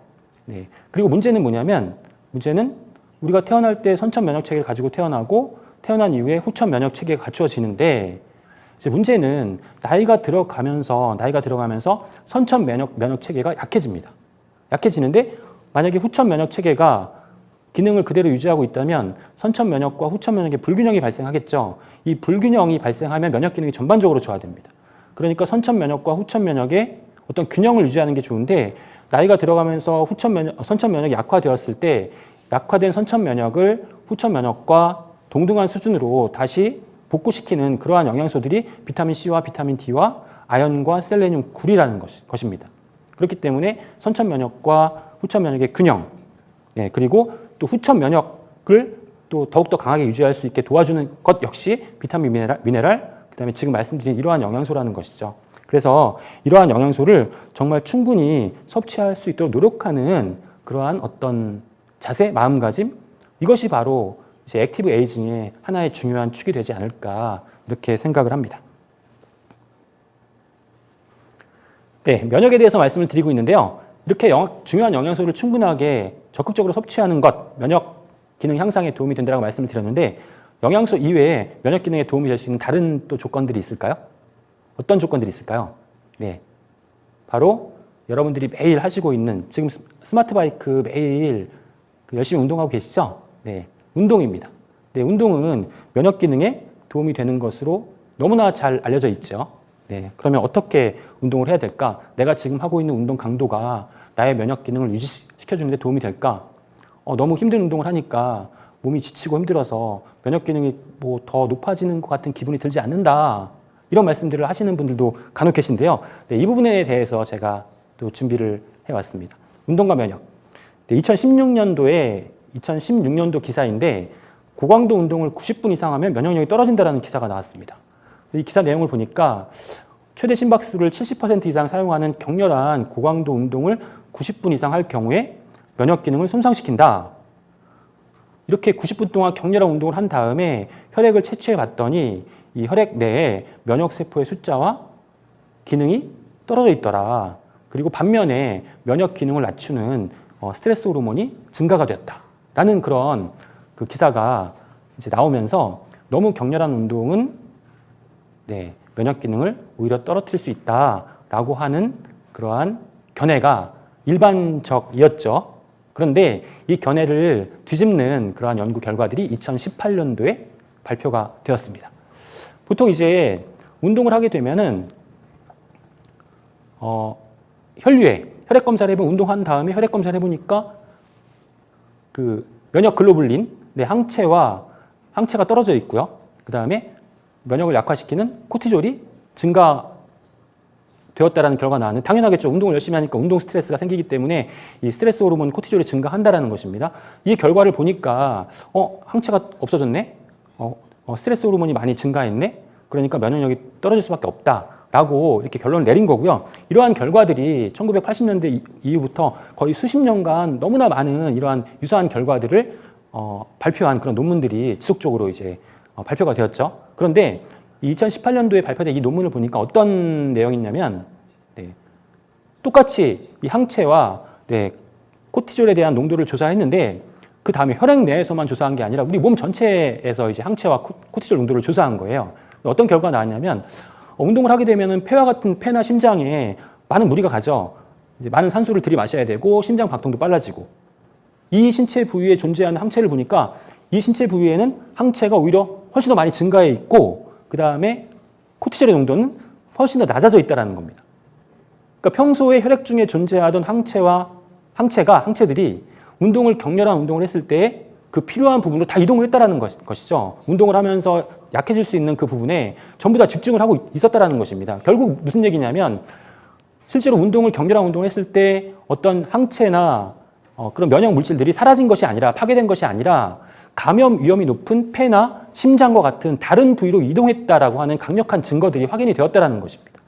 Speaker 7: 그리고 문제는 뭐냐면, 문제는 우리가 태어날 때 선천 면역 체계를 가지고 태어나고 태어난 이후에 후천 면역 체계가 갖추어지는데, 이제 문제는 나이가 들어가면서 선천 면역 체계가 약해지는데 만약에 후천 면역 체계가 기능을 그대로 유지하고 있다면 선천 면역과 후천 면역의 불균형이 발생하겠죠. 이 불균형이 발생하면 면역 기능이 전반적으로 저하됩니다. 그러니까 선천 면역과 후천 면역의 어떤 균형을 유지하는 게 좋은데, 나이가 들어가면서 선천 면역이 약화되었을 때 약화된 선천 면역을 후천 면역과 동등한 수준으로 다시 복구시키는 그러한 영양소들이 비타민 C와 비타민 D와 아연과 셀레늄, 구리라는 것입니다. 그렇기 때문에 선천 면역과 후천 면역의 균형, 그리고 또 후천 면역을 또 더욱더 강하게 유지할 수 있게 도와주는 것 역시 비타민, 미네랄, 그다음에 지금 말씀드린 이러한 영양소라는 것이죠. 그래서 이러한 영양소를 정말 충분히 섭취할 수 있도록 노력하는 그러한 어떤 자세, 마음가짐, 이것이 바로 이제 액티브 에이징의 하나의 중요한 축이 되지 않을까, 이렇게 생각을 합니다. 면역에 대해서 말씀을 드리고 있는데요. 이렇게 중요한 영양소를 충분하게 적극적으로 섭취하는 것, 면역 기능 향상에 도움이 된다고 말씀을 드렸는데, 영양소 이외에 면역 기능에 도움이 될 수 있는 다른 또 조건들이 있을까요? 어떤 조건들이 있을까요? 바로 여러분들이 매일 하시고 있는, 지금 스마트 바이크 매일 열심히 운동하고 계시죠? 운동입니다. 운동은 면역 기능에 도움이 되는 것으로 너무나 잘 알려져 있죠. 그러면 어떻게 운동을 해야 될까? 내가 지금 하고 있는 운동 강도가 나의 면역 기능을 유지시켜주는 데 도움이 될까? 너무 힘든 운동을 하니까 몸이 지치고 힘들어서 면역 기능이 뭐 더 높아지는 것 같은 기분이 들지 않는다. 이런 말씀들을 하시는 분들도 간혹 계신데요. 이 부분에 대해서 제가 또 준비를 해왔습니다. 운동과 면역. 2016년도 기사인데, 고강도 운동을 90분 이상 하면 면역력이 떨어진다는 기사가 나왔습니다. 이 기사 내용을 보니까 최대 심박수를 70% 이상 사용하는 격렬한 고강도 운동을 90분 이상 할 경우에 면역 기능을 손상시킨다. 이렇게 90분 동안 격렬한 운동을 한 다음에 혈액을 채취해 봤더니 이 혈액 내에 면역세포의 숫자와 기능이 떨어져 있더라. 그리고 반면에 면역 기능을 낮추는 스트레스 호르몬이 증가가 되었다라는 그런 그 기사가 이제 나오면서, 너무 격렬한 운동은 면역 기능을 오히려 떨어뜨릴 수 있다라고 하는 그러한 견해가 일반적이었죠. 그런데 이 견해를 뒤집는 그러한 연구 결과들이 2018년도에 발표가 되었습니다. 보통 이제 운동을 하게 되면은 혈류에 혈액 검사를 해보면, 운동한 다음에 혈액 검사를 해보니까 그 면역 글로불린, 항체가 떨어져 있고요. 그 다음에 면역을 약화시키는 코티졸이 증가되었다라는 결과가 나왔는데, 당연하겠죠. 운동을 열심히 하니까 운동 스트레스가 생기기 때문에 이 스트레스 호르몬 코티졸이 증가한다라는 것입니다. 이 결과를 보니까 항체가 없어졌네? 스트레스 호르몬이 많이 증가했네? 그러니까 면역력이 떨어질 수밖에 없다라고 이렇게 결론을 내린 거고요. 이러한 결과들이 1980년대 이후부터 거의 수십 년간 너무나 많은 이러한 유사한 결과들을 발표한 그런 논문들이 지속적으로 이제 발표가 되었죠. 그런데 이 2018년도에 발표된 이 논문을 보니까 어떤 내용이냐면 네, 똑같이 이 항체와 네, 코티졸에 대한 농도를 조사했는데 그 다음에 혈액 내에서만 조사한 게 아니라 우리 몸 전체에서 이제 항체와 코티졸 농도를 조사한 거예요. 어떤 결과가 나왔냐면 운동을 하게 되면은 폐와 같은 폐나 심장에 많은 무리가 가죠. 이제 많은 산소를 들이마셔야 되고 심장 박동도 빨라지고 이 신체 부위에 존재하는 항체를 보니까 이 신체 부위에는 항체가 오히려 훨씬 더 많이 증가해 있고 그 다음에 코티졸의 농도는 훨씬 더 낮아져 있다는 겁니다. 그러니까 평소에 혈액 중에 존재하던 항체들이 운동을 격렬한 운동을 했을 때 그 필요한 부분으로 다 이동을 했다는 것이죠. 운동을 하면서 약해질 수 있는 그 부분에 전부 다 집중을 하고 있었다는 것입니다. 결국 무슨 얘기냐면 실제로 격렬한 운동을 했을 때 어떤 항체나 그런 면역 물질들이 사라진 것이 아니라 파괴된 것이 아니라 감염 위험이 높은 폐나 심장과 같은 다른 부위로 이동했다라고 하는 강력한 증거들이 확인이 되었다는 것입니다.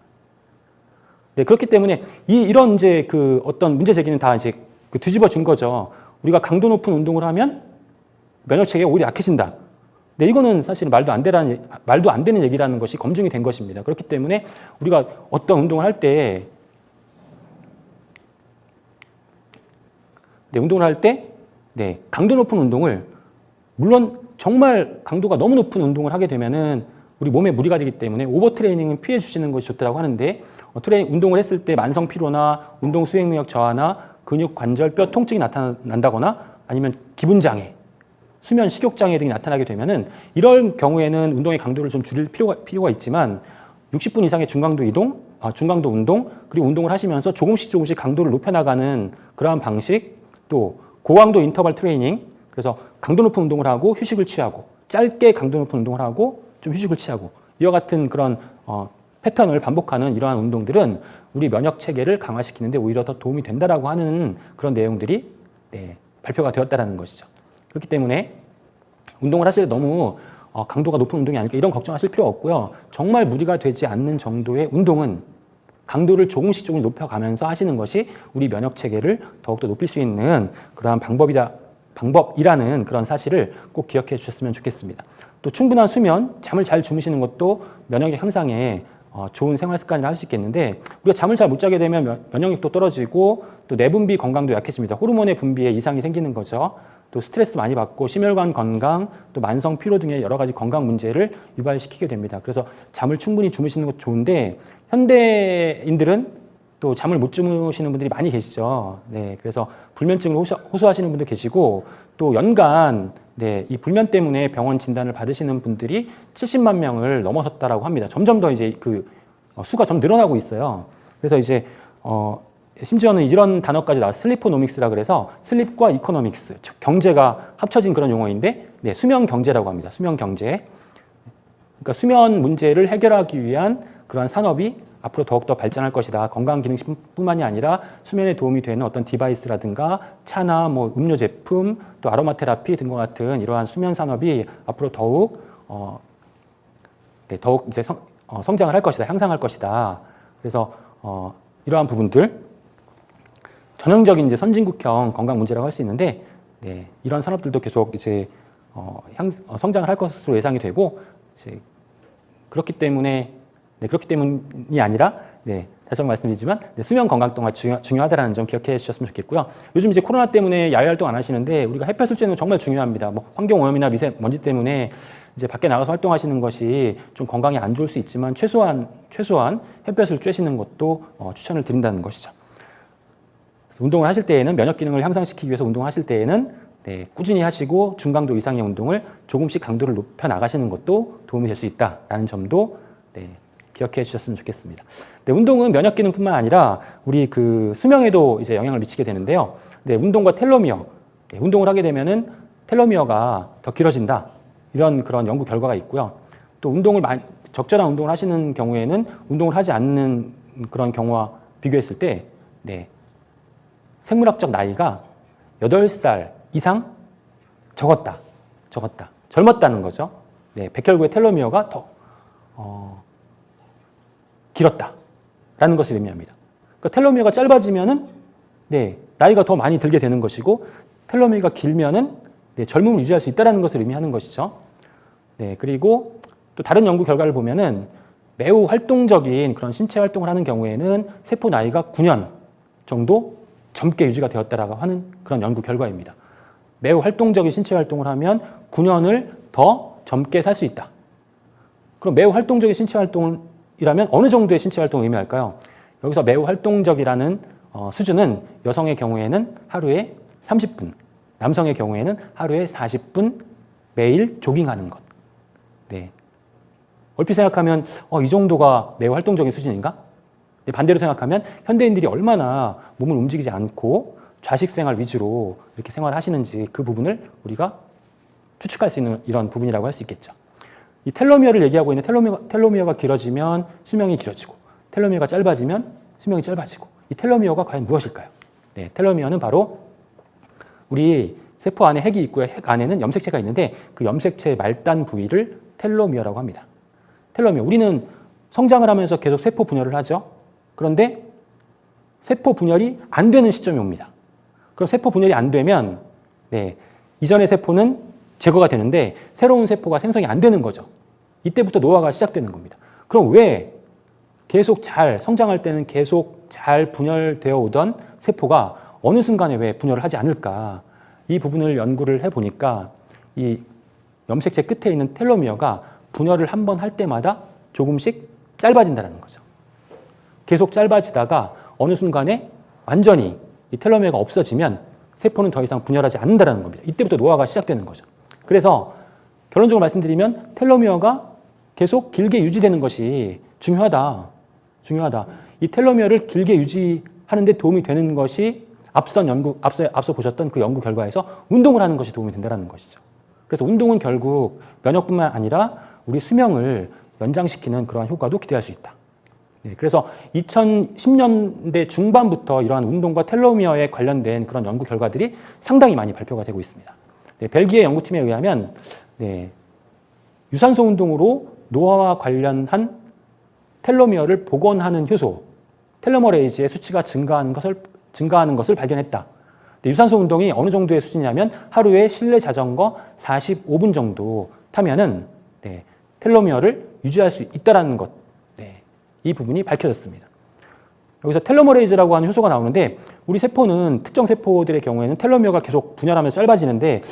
Speaker 7: 네, 그렇기 때문에 이런 이제 그 어떤 문제 제기는 다 이제 뒤집어진 거죠. 우리가 강도 높은 운동을 하면 면역 체계가 오히려 약해진다. 네, 이거는 사실 말도 안 되는 얘기라는 것이 검증이 된 것입니다. 그렇기 때문에 우리가 어떤 운동을 할 때, 강도 높은 운동을, 물론 정말 강도가 너무 높은 운동을 하게 되면은 우리 몸에 무리가 되기 때문에 오버 트레이닝은 피해 주시는 것이 좋다고 하는데, 운동을 했을 때 만성 피로나 운동 수행 능력 저하나 근육 관절 뼈 통증이 나타난다거나 아니면 기분 장애, 수면 식욕 장애 등이 나타나게 되면은 이럴 경우에는 운동의 강도를 좀 줄일 필요가 있지만 60분 이상의 중강도 운동, 그리고 운동을 하시면서 조금씩 강도를 높여나가는 그러한 방식, 또 고강도 인터벌 트레이닝, 그래서 강도 높은 운동을 하고 휴식을 취하고 짧게 강도 높은 운동을 하고 좀 휴식을 취하고 이와 같은 그런 패턴을 반복하는 이러한 운동들은 우리 면역 체계를 강화시키는데 오히려 더 도움이 된다라고 하는 그런 내용들이 발표가 되었다라는 것이죠. 그렇기 때문에 운동을 하실 때 너무 강도가 높은 운동이 아닐까 이런 걱정하실 필요 없고요. 정말 무리가 되지 않는 정도의 운동은 강도를 조금씩 높여가면서 하시는 것이 우리 면역 체계를 더욱더 높일 수 있는 그러한 방법이라는 그런 사실을 꼭 기억해 주셨으면 좋겠습니다. 또 충분한 수면, 잠을 잘 주무시는 것도 면역력 향상에 좋은 생활 습관이라 할 수 있겠는데 우리가 잠을 잘 못 자게 되면 면역력도 떨어지고 또 내분비 건강도 약해집니다. 호르몬의 분비에 이상이 생기는 거죠. 또 스트레스 많이 받고 심혈관 건강, 또 만성 피로 등의 여러 가지 건강 문제를 유발시키게 됩니다. 그래서 잠을 충분히 주무시는 것도 좋은데 현대인들은 또 잠을 못 주무시는 분들이 많이 계시죠. 네, 그래서 불면증을 호소하시는 분도 계시고 또 연간 이 불면 때문에 병원 진단을 받으시는 분들이 70만 명을 넘어섰다라고 합니다. 점점 더 이제 그 수가 좀 늘어나고 있어요. 그래서 이제 심지어는 이런 단어까지 나와요. 슬리포노믹스라 그래서 슬립과 이코노믹스, 경제가 합쳐진 그런 용어인데 수면 경제라고 합니다. 수면 경제. 그러니까 수면 문제를 해결하기 위한 그러한 산업이 앞으로 더욱더 발전할 것이다. 건강기능식품뿐만이 아니라 수면에 도움이 되는 어떤 디바이스라든가 차나 음료 제품, 또 아로마 테라피 등과 같은 이러한 수면 산업이 앞으로 더욱 이제 성장을 할 것이다. 향상할 것이다. 그래서 이러한 부분들 전형적인 이제 선진국형 건강 문제라고 할 수 있는데 이런 산업들도 계속 이제 성장을 할 것으로 예상이 되고 이제 그렇기 때문이 아니라 다시 한번 말씀드리지만 수면 건강 또한 중요하다는 점 기억해 주셨으면 좋겠고요. 요즘 이제 코로나 때문에 야외 활동 안 하시는데 우리가 햇볕을 쬐는 거 정말 중요합니다. 환경 오염이나 미세먼지 때문에 이제 밖에 나가서 활동하시는 것이 좀 건강에 안 좋을 수 있지만 최소한 햇볕을 쬐시는 것도 추천을 드린다는 것이죠. 운동을 하실 때에는 면역 기능을 향상시키기 위해서 운동을 하실 때에는 꾸준히 하시고 중강도 이상의 운동을 조금씩 강도를 높여 나가시는 것도 도움이 될 수 있다라는 점도 기억해 주셨으면 좋겠습니다. 운동은 면역 기능뿐만 아니라 우리 그 수명에도 이제 영향을 미치게 되는데요. 운동과 텔로미어, 운동을 하게 되면은 텔로미어가 더 길어진다. 이런 그런 연구 결과가 있고요. 또 적절한 운동을 하시는 경우에는 운동을 하지 않는 그런 경우와 비교했을 때 생물학적 나이가 8살 이상 젊었다는 거죠. 백혈구의 텔로미어가 더 길었다라는 것을 의미합니다. 그러니까 텔로미어가 짧아지면은 나이가 더 많이 들게 되는 것이고 텔로미어가 길면은 젊음을 유지할 수 있다는 것을 의미하는 것이죠. 그리고 또 다른 연구 결과를 보면은 매우 활동적인 그런 신체 활동을 하는 경우에는 세포 나이가 9년 정도 젊게 유지가 되었다라고 하는 그런 연구 결과입니다. 매우 활동적인 신체 활동을 하면 9년을 더 젊게 살 수 있다. 그럼 매우 활동적인 신체 활동이라면 어느 정도의 신체 활동을 의미할까요? 여기서 매우 활동적이라는 수준은 여성의 경우에는 하루에 30분, 남성의 경우에는 하루에 40분 매일 조깅하는 것. 네. 얼핏 생각하면 이 정도가 매우 활동적인 수준인가? 반대로 생각하면 현대인들이 얼마나 몸을 움직이지 않고 좌식 생활 위주로 이렇게 생활을 하시는지 그 부분을 우리가 추측할 수 있는 이런 부분이라고 할 수 있겠죠. 이 텔로미어를 얘기하고 있는 텔로미어가 길어지면 수명이 길어지고 텔로미어가 짧아지면 수명이 짧아지고 이 텔로미어가 과연 무엇일까요? 네, 텔로미어는 바로 우리 세포 안에 핵이 있고요. 핵 안에는 염색체가 있는데 그 염색체의 말단 부위를 텔로미어라고 합니다. 텔로미어. 우리는 성장을 하면서 계속 세포 분열을 하죠. 그런데 세포 분열이 안 되는 시점이 옵니다. 그럼 세포 분열이 안 되면 이전의 세포는 제거가 되는데 새로운 세포가 생성이 안 되는 거죠. 이때부터 노화가 시작되는 겁니다. 그럼 왜 계속 잘 성장할 때는 계속 잘 분열되어 오던 세포가 어느 순간에 왜 분열을 하지 않을까? 이 부분을 연구를 해보니까 이 염색체 끝에 있는 텔로미어가 분열을 한 번 할 때마다 조금씩 짧아진다는 거죠. 계속 짧아지다가 어느 순간에 완전히 이 텔로미어가 없어지면 세포는 더 이상 분열하지 않는다는 겁니다. 이때부터 노화가 시작되는 거죠. 그래서 결론적으로 말씀드리면 텔로미어가 계속 길게 유지되는 것이 중요하다. 이 텔로미어를 길게 유지하는 데 도움이 되는 것이 앞서 보셨던 그 연구 결과에서 운동을 하는 것이 도움이 된다는 것이죠. 그래서 운동은 결국 면역뿐만 아니라 우리 수명을 연장시키는 그러한 효과도 기대할 수 있다. 그래서 2010년대 중반부터 이러한 운동과 텔로미어에 관련된 그런 연구 결과들이 상당히 많이 발표가 되고 있습니다. 벨기에 연구팀에 의하면 유산소 운동으로 노화와 관련한 텔로미어를 복원하는 효소, 텔로머레이즈의 수치가 증가하는 것을 발견했다. 유산소 운동이 어느 정도의 수준이냐면 하루에 실내 자전거 45분 정도 타면은 텔로미어를 유지할 수 있다는 것, 이 부분이 밝혀졌습니다. 여기서 텔로머레이즈라고 하는 효소가 나오는데 우리 세포는 특정 세포들의 경우에는 텔로미어가 계속 분열하면서 짧아지는데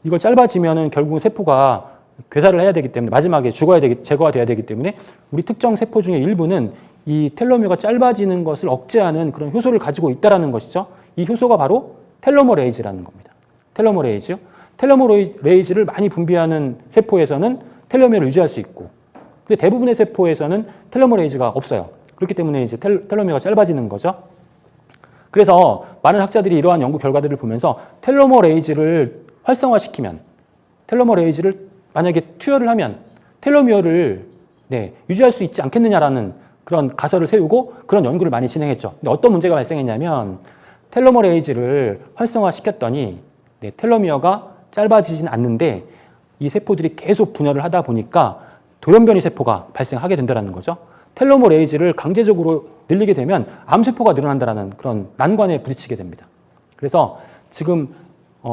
Speaker 7: 이걸 짧아지면은 결국 세포가 괴사를 해야 되기 때문에 마지막에 제거가 돼야 되기 때문에 우리 특정 세포 중에 일부는 이 텔로미어가 짧아지는 것을 억제하는 그런 효소를 가지고 있다는 것이죠. 이 효소가 바로 텔로머레이즈라는 겁니다. 텔로머레이즈를 많이 분비하는 세포에서는 텔로미어를 유지할 수 있고 근데 대부분의 세포에서는 텔로머레이즈가 없어요. 그렇기 때문에 이제 텔로미어가 짧아지는 거죠. 그래서 많은 학자들이 이러한 연구 결과들을 보면서 텔로머레이즈를 활성화시키면 텔로머레이즈를 만약에 투여를 하면 텔로미어를 유지할 수 있지 않겠느냐라는 그런 가설을 세우고 그런 연구를 많이 진행했죠. 근데 어떤 문제가 발생했냐면 텔로머레이즈를 활성화시켰더니 텔로미어가 짧아지진 않는데 이 세포들이 계속 분열을 하다 보니까 돌연변이 세포가 발생하게 된다는 거죠. 텔로머레이즈를 강제적으로 늘리게 되면 암세포가 늘어난다는 그런 난관에 부딪히게 됩니다. 그래서 지금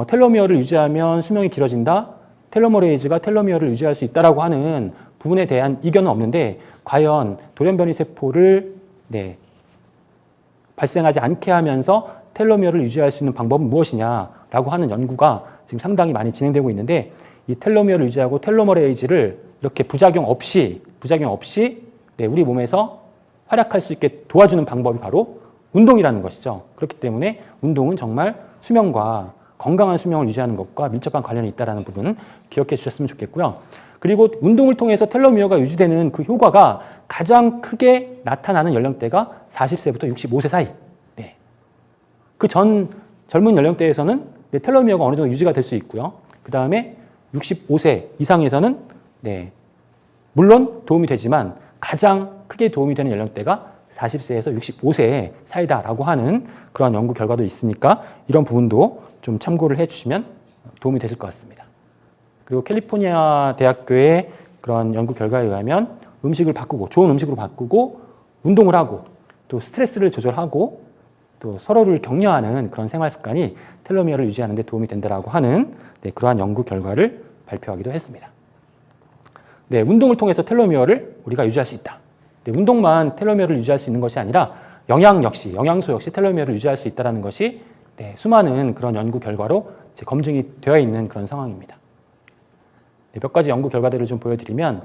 Speaker 7: 텔로미어를 유지하면 수명이 길어진다. 텔로머레이즈가 텔로미어를 유지할 수 있다라고 하는 부분에 대한 이견은 없는데 과연 돌연변이 세포를 발생하지 않게 하면서 텔로미어를 유지할 수 있는 방법은 무엇이냐라고 하는 연구가 지금 상당히 많이 진행되고 있는데 이 텔로미어를 유지하고 텔로머레이즈를 이렇게 부작용 없이 우리 몸에서 활약할 수 있게 도와주는 방법이 바로 운동이라는 것이죠. 그렇기 때문에 운동은 정말 수명과 건강한 수명을 유지하는 것과 밀접한 관련이 있다는 부분은 기억해 주셨으면 좋겠고요. 그리고 운동을 통해서 텔로미어가 유지되는 그 효과가 가장 크게 나타나는 연령대가 40세부터 65세 사이. 그 전 젊은 연령대에서는 텔로미어가 어느 정도 유지가 될 수 있고요. 그 다음에 65세 이상에서는 물론 도움이 되지만 가장 크게 도움이 되는 연령대가 40세에서 65세 사이다라고 하는 그런 연구 결과도 있으니까 이런 부분도 좀 참고를 해주시면 도움이 되실 것 같습니다. 그리고 캘리포니아 대학교의 그런 연구 결과에 의하면 음식을 바꾸고 좋은 음식으로 바꾸고 운동을 하고 또 스트레스를 조절하고 또 서로를 격려하는 그런 생활 습관이 텔로미어를 유지하는 데 도움이 된다라고 하는 그러한 연구 결과를 발표하기도 했습니다. 네, 운동을 통해서 텔로미어를 우리가 유지할 수 있다. 네, 운동만 텔로미어를 유지할 수 있는 것이 아니라 영양소 역시 텔로미어를 유지할 수 있다는 것이 네, 수많은 그런 연구 결과로 이제 검증이 되어 있는 그런 상황입니다. 네, 몇 가지 연구 결과들을 좀 보여드리면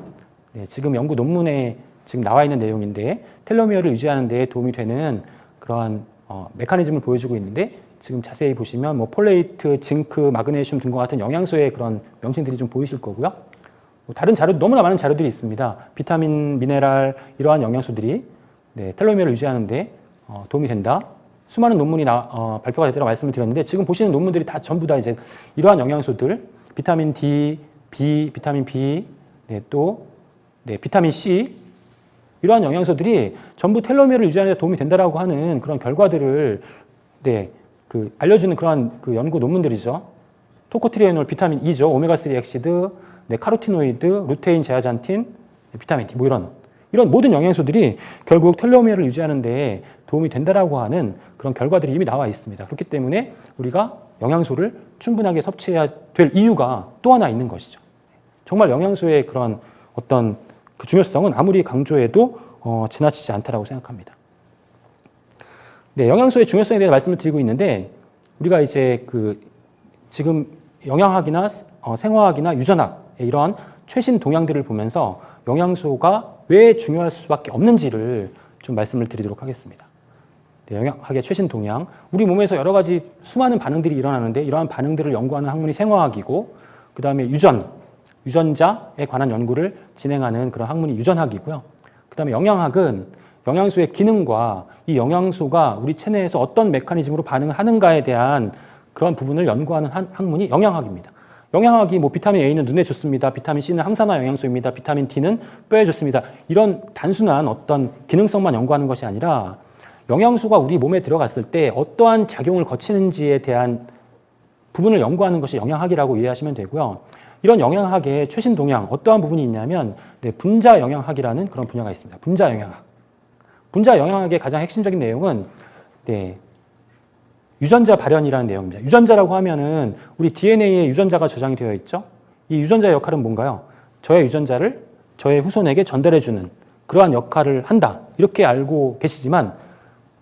Speaker 7: 네, 지금 연구 논문에 지금 나와 있는 내용인데 텔로미어를 유지하는 데 도움이 되는 그러한 메커니즘을 보여주고 있는데 지금 자세히 보시면 뭐 폴레이트, 징크, 마그네슘 등과 같은 영양소의 그런 명칭들이 좀 보이실 거고요. 다른 자료, 너무나 많은 자료들이 있습니다. 비타민, 미네랄 이러한 영양소들이 네, 텔로미어를 유지하는 데 도움이 된다. 수많은 논문이 발표가 됐다고 말씀을 드렸는데 지금 보시는 논문들이 다 전부 다 이제 이러한 영양소들, 비타민 D, 비타민 B, 네, 또 네, 비타민 C 이러한 영양소들이 전부 텔로미어를 유지하는 데 도움이 된다라고 하는 그런 결과들을 네, 알려주는 그런 연구 논문들이죠. 토코트리에놀, 비타민 E죠. 오메가3 액시드, 네, 카로티노이드, 루테인, 제아잔틴, 비타민 D 뭐 이런 모든 영양소들이 결국 텔로미어를 유지하는 데 도움이 된다라고 하는 그런 결과들이 이미 나와 있습니다. 그렇기 때문에 우리가 영양소를 충분하게 섭취해야 될 이유가 또 하나 있는 것이죠. 정말 영양소의 그런 어떤 그 중요성은 아무리 강조해도 지나치지 않다라고 생각합니다. 네, 영양소의 중요성에 대해서 말씀을 드리고 있는데 우리가 이제 지금 영양학이나 생화학이나 유전학 이런 최신 동향들을 보면서 영양소가 왜 중요할 수밖에 없는지를 좀 말씀을 드리도록 하겠습니다. 네, 영양학의 최신 동향, 우리 몸에서 여러 가지 수많은 반응들이 일어나는데 이러한 반응들을 연구하는 학문이 생화학이고 그 다음에 유전자에 관한 연구를 진행하는 그런 학문이 유전학이고요. 그 다음에 영양학은 영양소의 기능과 이 영양소가 우리 체내에서 어떤 메커니즘으로 반응을 하는가에 대한 그런 부분을 연구하는 학문이 영양학입니다. 영양학이 뭐 비타민 A는 눈에 좋습니다. 비타민 C는 항산화 영양소입니다. 비타민 D는 뼈에 좋습니다. 이런 단순한 어떤 기능성만 연구하는 것이 아니라 영양소가 우리 몸에 들어갔을 때 어떠한 작용을 거치는지에 대한 부분을 연구하는 것이 영양학이라고 이해하시면 되고요. 이런 영양학의 최신 동향, 어떠한 부분이 있냐면 네, 분자 영양학이라는 그런 분야가 있습니다. 분자 영양학. 분자 영양학의 가장 핵심적인 내용은 네, 유전자 발현이라는 내용입니다. 유전자라고 하면은 우리 DNA에 유전자가 저장이 되어 있죠. 이 유전자의 역할은 뭔가요? 저의 유전자를 저의 후손에게 전달해주는 그러한 역할을 한다. 이렇게 알고 계시지만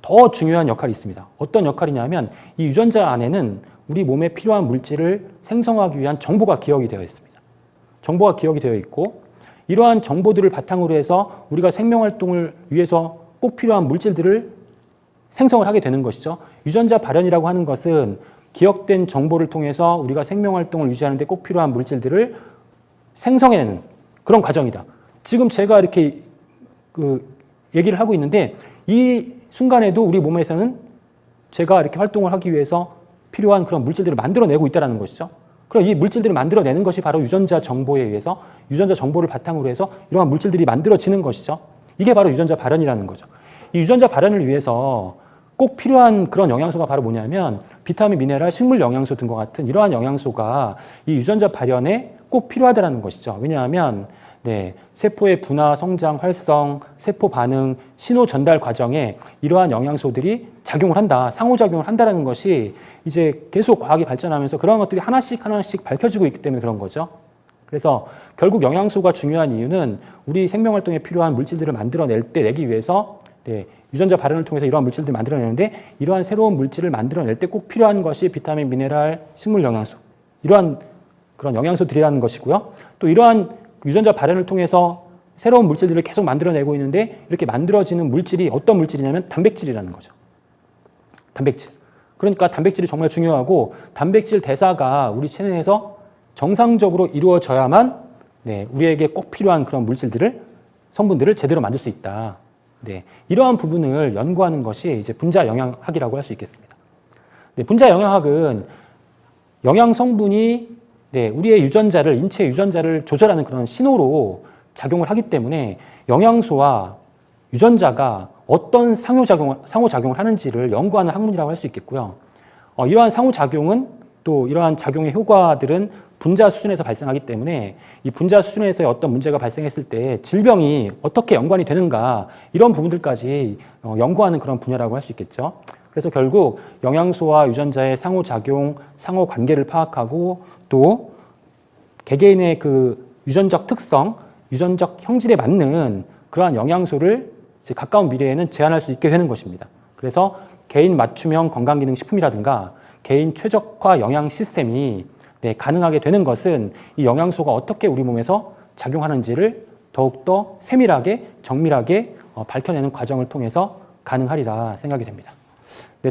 Speaker 7: 더 중요한 역할이 있습니다. 어떤 역할이냐면 이 유전자 안에는 우리 몸에 필요한 물질을 생성하기 위한 정보가 기억이 되어 있습니다. 정보가 기억이 되어 있고 이러한 정보들을 바탕으로 해서 우리가 생명활동을 위해서 꼭 필요한 물질들을 생성을 하게 되는 것이죠. 유전자 발현이라고 하는 것은 기억된 정보를 통해서 우리가 생명활동을 유지하는 데 꼭 필요한 물질들을 생성해내는 그런 과정이다. 지금 제가 이렇게 얘기를 하고 있는데 이 순간에도 우리 몸에서는 제가 이렇게 활동을 하기 위해서 필요한 그런 물질들을 만들어내고 있다는 것이죠. 그럼 이 물질들을 만들어내는 것이 바로 유전자 정보에 의해서 유전자 정보를 바탕으로 해서 이러한 물질들이 만들어지는 것이죠. 이게 바로 유전자 발현이라는 거죠. 이 유전자 발현을 위해서 꼭 필요한 그런 영양소가 바로 뭐냐면 비타민, 미네랄, 식물 영양소 등과 같은 이러한 영양소가 이 유전자 발현에 꼭 필요하다는 것이죠. 왜냐하면 네, 세포의 분화, 성장, 활성, 세포 반응, 신호 전달 과정에 이러한 영양소들이 작용을 한다, 상호작용을 한다는 것이 이제 계속 과학이 발전하면서 그런 것들이 하나씩 밝혀지고 있기 때문에 그런 거죠. 그래서 결국 영양소가 중요한 이유는 우리 생명활동에 필요한 물질들을 내기 위해서 네, 유전자 발현을 통해서 이러한 물질들을 만들어내는데 이러한 새로운 물질을 만들어낼 때 꼭 필요한 것이 비타민, 미네랄, 식물 영양소 이러한 그런 영양소들이라는 것이고요. 또 이러한 유전자 발현을 통해서 새로운 물질들을 계속 만들어내고 있는데 이렇게 만들어지는 물질이 어떤 물질이냐면 단백질이라는 거죠. 단백질. 그러니까 단백질이 정말 중요하고 단백질 대사가 우리 체내에서 정상적으로 이루어져야만 네, 우리에게 꼭 필요한 그런 성분들을 제대로 만들 수 있다. 네, 이러한 부분을 연구하는 것이 이제 분자 영양학이라고 할 수 있겠습니다. 네, 분자 영양학은 영양 성분이 네, 우리의 인체 유전자를 조절하는 그런 신호로 작용을 하기 때문에 영양소와 유전자가 어떤 상호작용을 하는지를 연구하는 학문이라고 할 수 있겠고요. 이러한 상호작용은 또 이러한 작용의 효과들은 분자 수준에서 발생하기 때문에 이 분자 수준에서의 어떤 문제가 발생했을 때 질병이 어떻게 연관이 되는가 이런 부분들까지 연구하는 그런 분야라고 할 수 있겠죠. 그래서 결국 영양소와 유전자의 상호작용, 상호관계를 파악하고 또 개개인의 그 유전적 특성, 유전적 형질에 맞는 그러한 영양소를 이제 가까운 미래에는 제한할 수 있게 되는 것입니다. 그래서 개인 맞춤형 건강기능식품이라든가 개인 최적화 영양 시스템이 가능하게 되는 것은 이 영양소가 어떻게 우리 몸에서 작용하는지를 더욱더 세밀하게 정밀하게 밝혀내는 과정을 통해서 가능하리라 생각이 됩니다.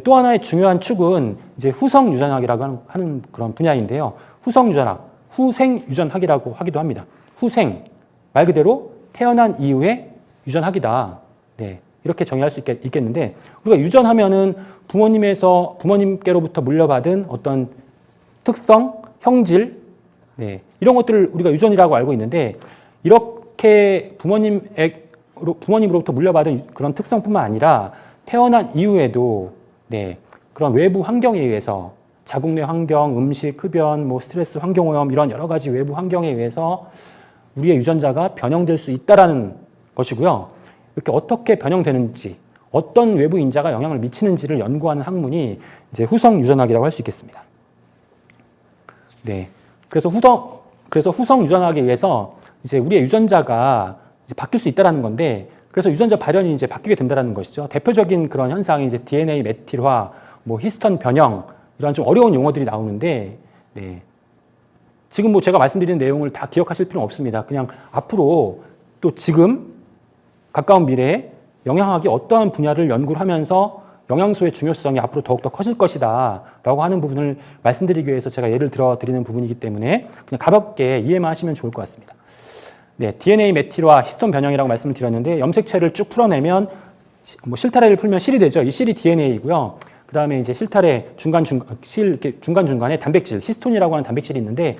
Speaker 7: 또 하나의 중요한 축은 이제 후성 유전학이라고 하는 그런 분야인데요. 후성 유전학, 후생 유전학이라고 하기도 합니다. 후생, 말 그대로 태어난 이후의 유전학이다. 이렇게 정의할 수 있겠는데, 우리가 유전하면은 부모님께로부터 물려받은 어떤 특성, 형질, 이런 것들을 우리가 유전이라고 알고 있는데, 이렇게 부모님으로부터 물려받은 그런 특성뿐만 아니라 태어난 이후에도 그런 외부 환경에 의해서 자궁 내 환경, 음식, 흡연, 스트레스, 환경오염 이런 여러 가지 외부 환경에 의해서 우리의 유전자가 변형될 수 있다라는 것이고요. 이렇게 어떻게 변형되는지, 어떤 외부 인자가 영향을 미치는지를 연구하는 학문이 이제 후성 유전학이라고 할 수 있겠습니다. 그래서 후성 유전학에 의해서 이제 우리의 유전자가 이제 바뀔 수 있다라는 건데, 그래서 유전자 발현이 이제 바뀌게 된다라는 것이죠. 대표적인 그런 현상이 이제 DNA 메틸화, 히스톤 변형 이런 좀 어려운 용어들이 나오는데, 지금 제가 말씀드린 내용을 다 기억하실 필요는 없습니다. 그냥 앞으로 또 지금 가까운 미래에 영양학이 어떠한 분야를 연구를 하면서 영양소의 중요성이 앞으로 더욱더 커질 것이다 라고 하는 부분을 말씀드리기 위해서 제가 예를 들어 드리는 부분이기 때문에 그냥 가볍게 이해만 하시면 좋을 것 같습니다. DNA 메틸화, 히스톤 변형이라고 말씀을 드렸는데, 염색체를 쭉 풀어내면 실타래를 풀면 실이 되죠. 이 실이 DNA이고요. 그 다음에 이제 실타래 중간중간에 단백질, 히스톤이라고 하는 단백질이 있는데,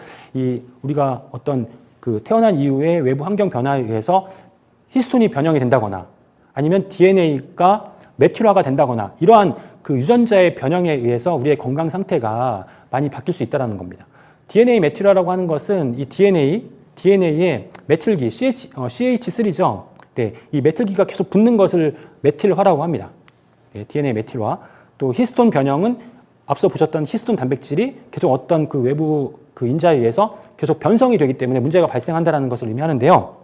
Speaker 7: 우리가 어떤 태어난 이후에 외부 환경 변화에 의해서 히스톤이 변형이 된다거나 아니면 DNA가 메틸화가 된다거나 이러한 그 유전자의 변형에 의해서 우리의 건강 상태가 많이 바뀔 수 있다는 겁니다. DNA 메틸화라고 하는 것은 이 DNA에 메틸기, CH3죠. 이 메틸기가 계속 붙는 것을 메틸화라고 합니다. DNA 메틸화. 또 히스톤 변형은 앞서 보셨던 히스톤 단백질이 계속 어떤 그 외부 그 인자에 의해서 계속 변성이 되기 때문에 문제가 발생한다는 것을 의미하는데요.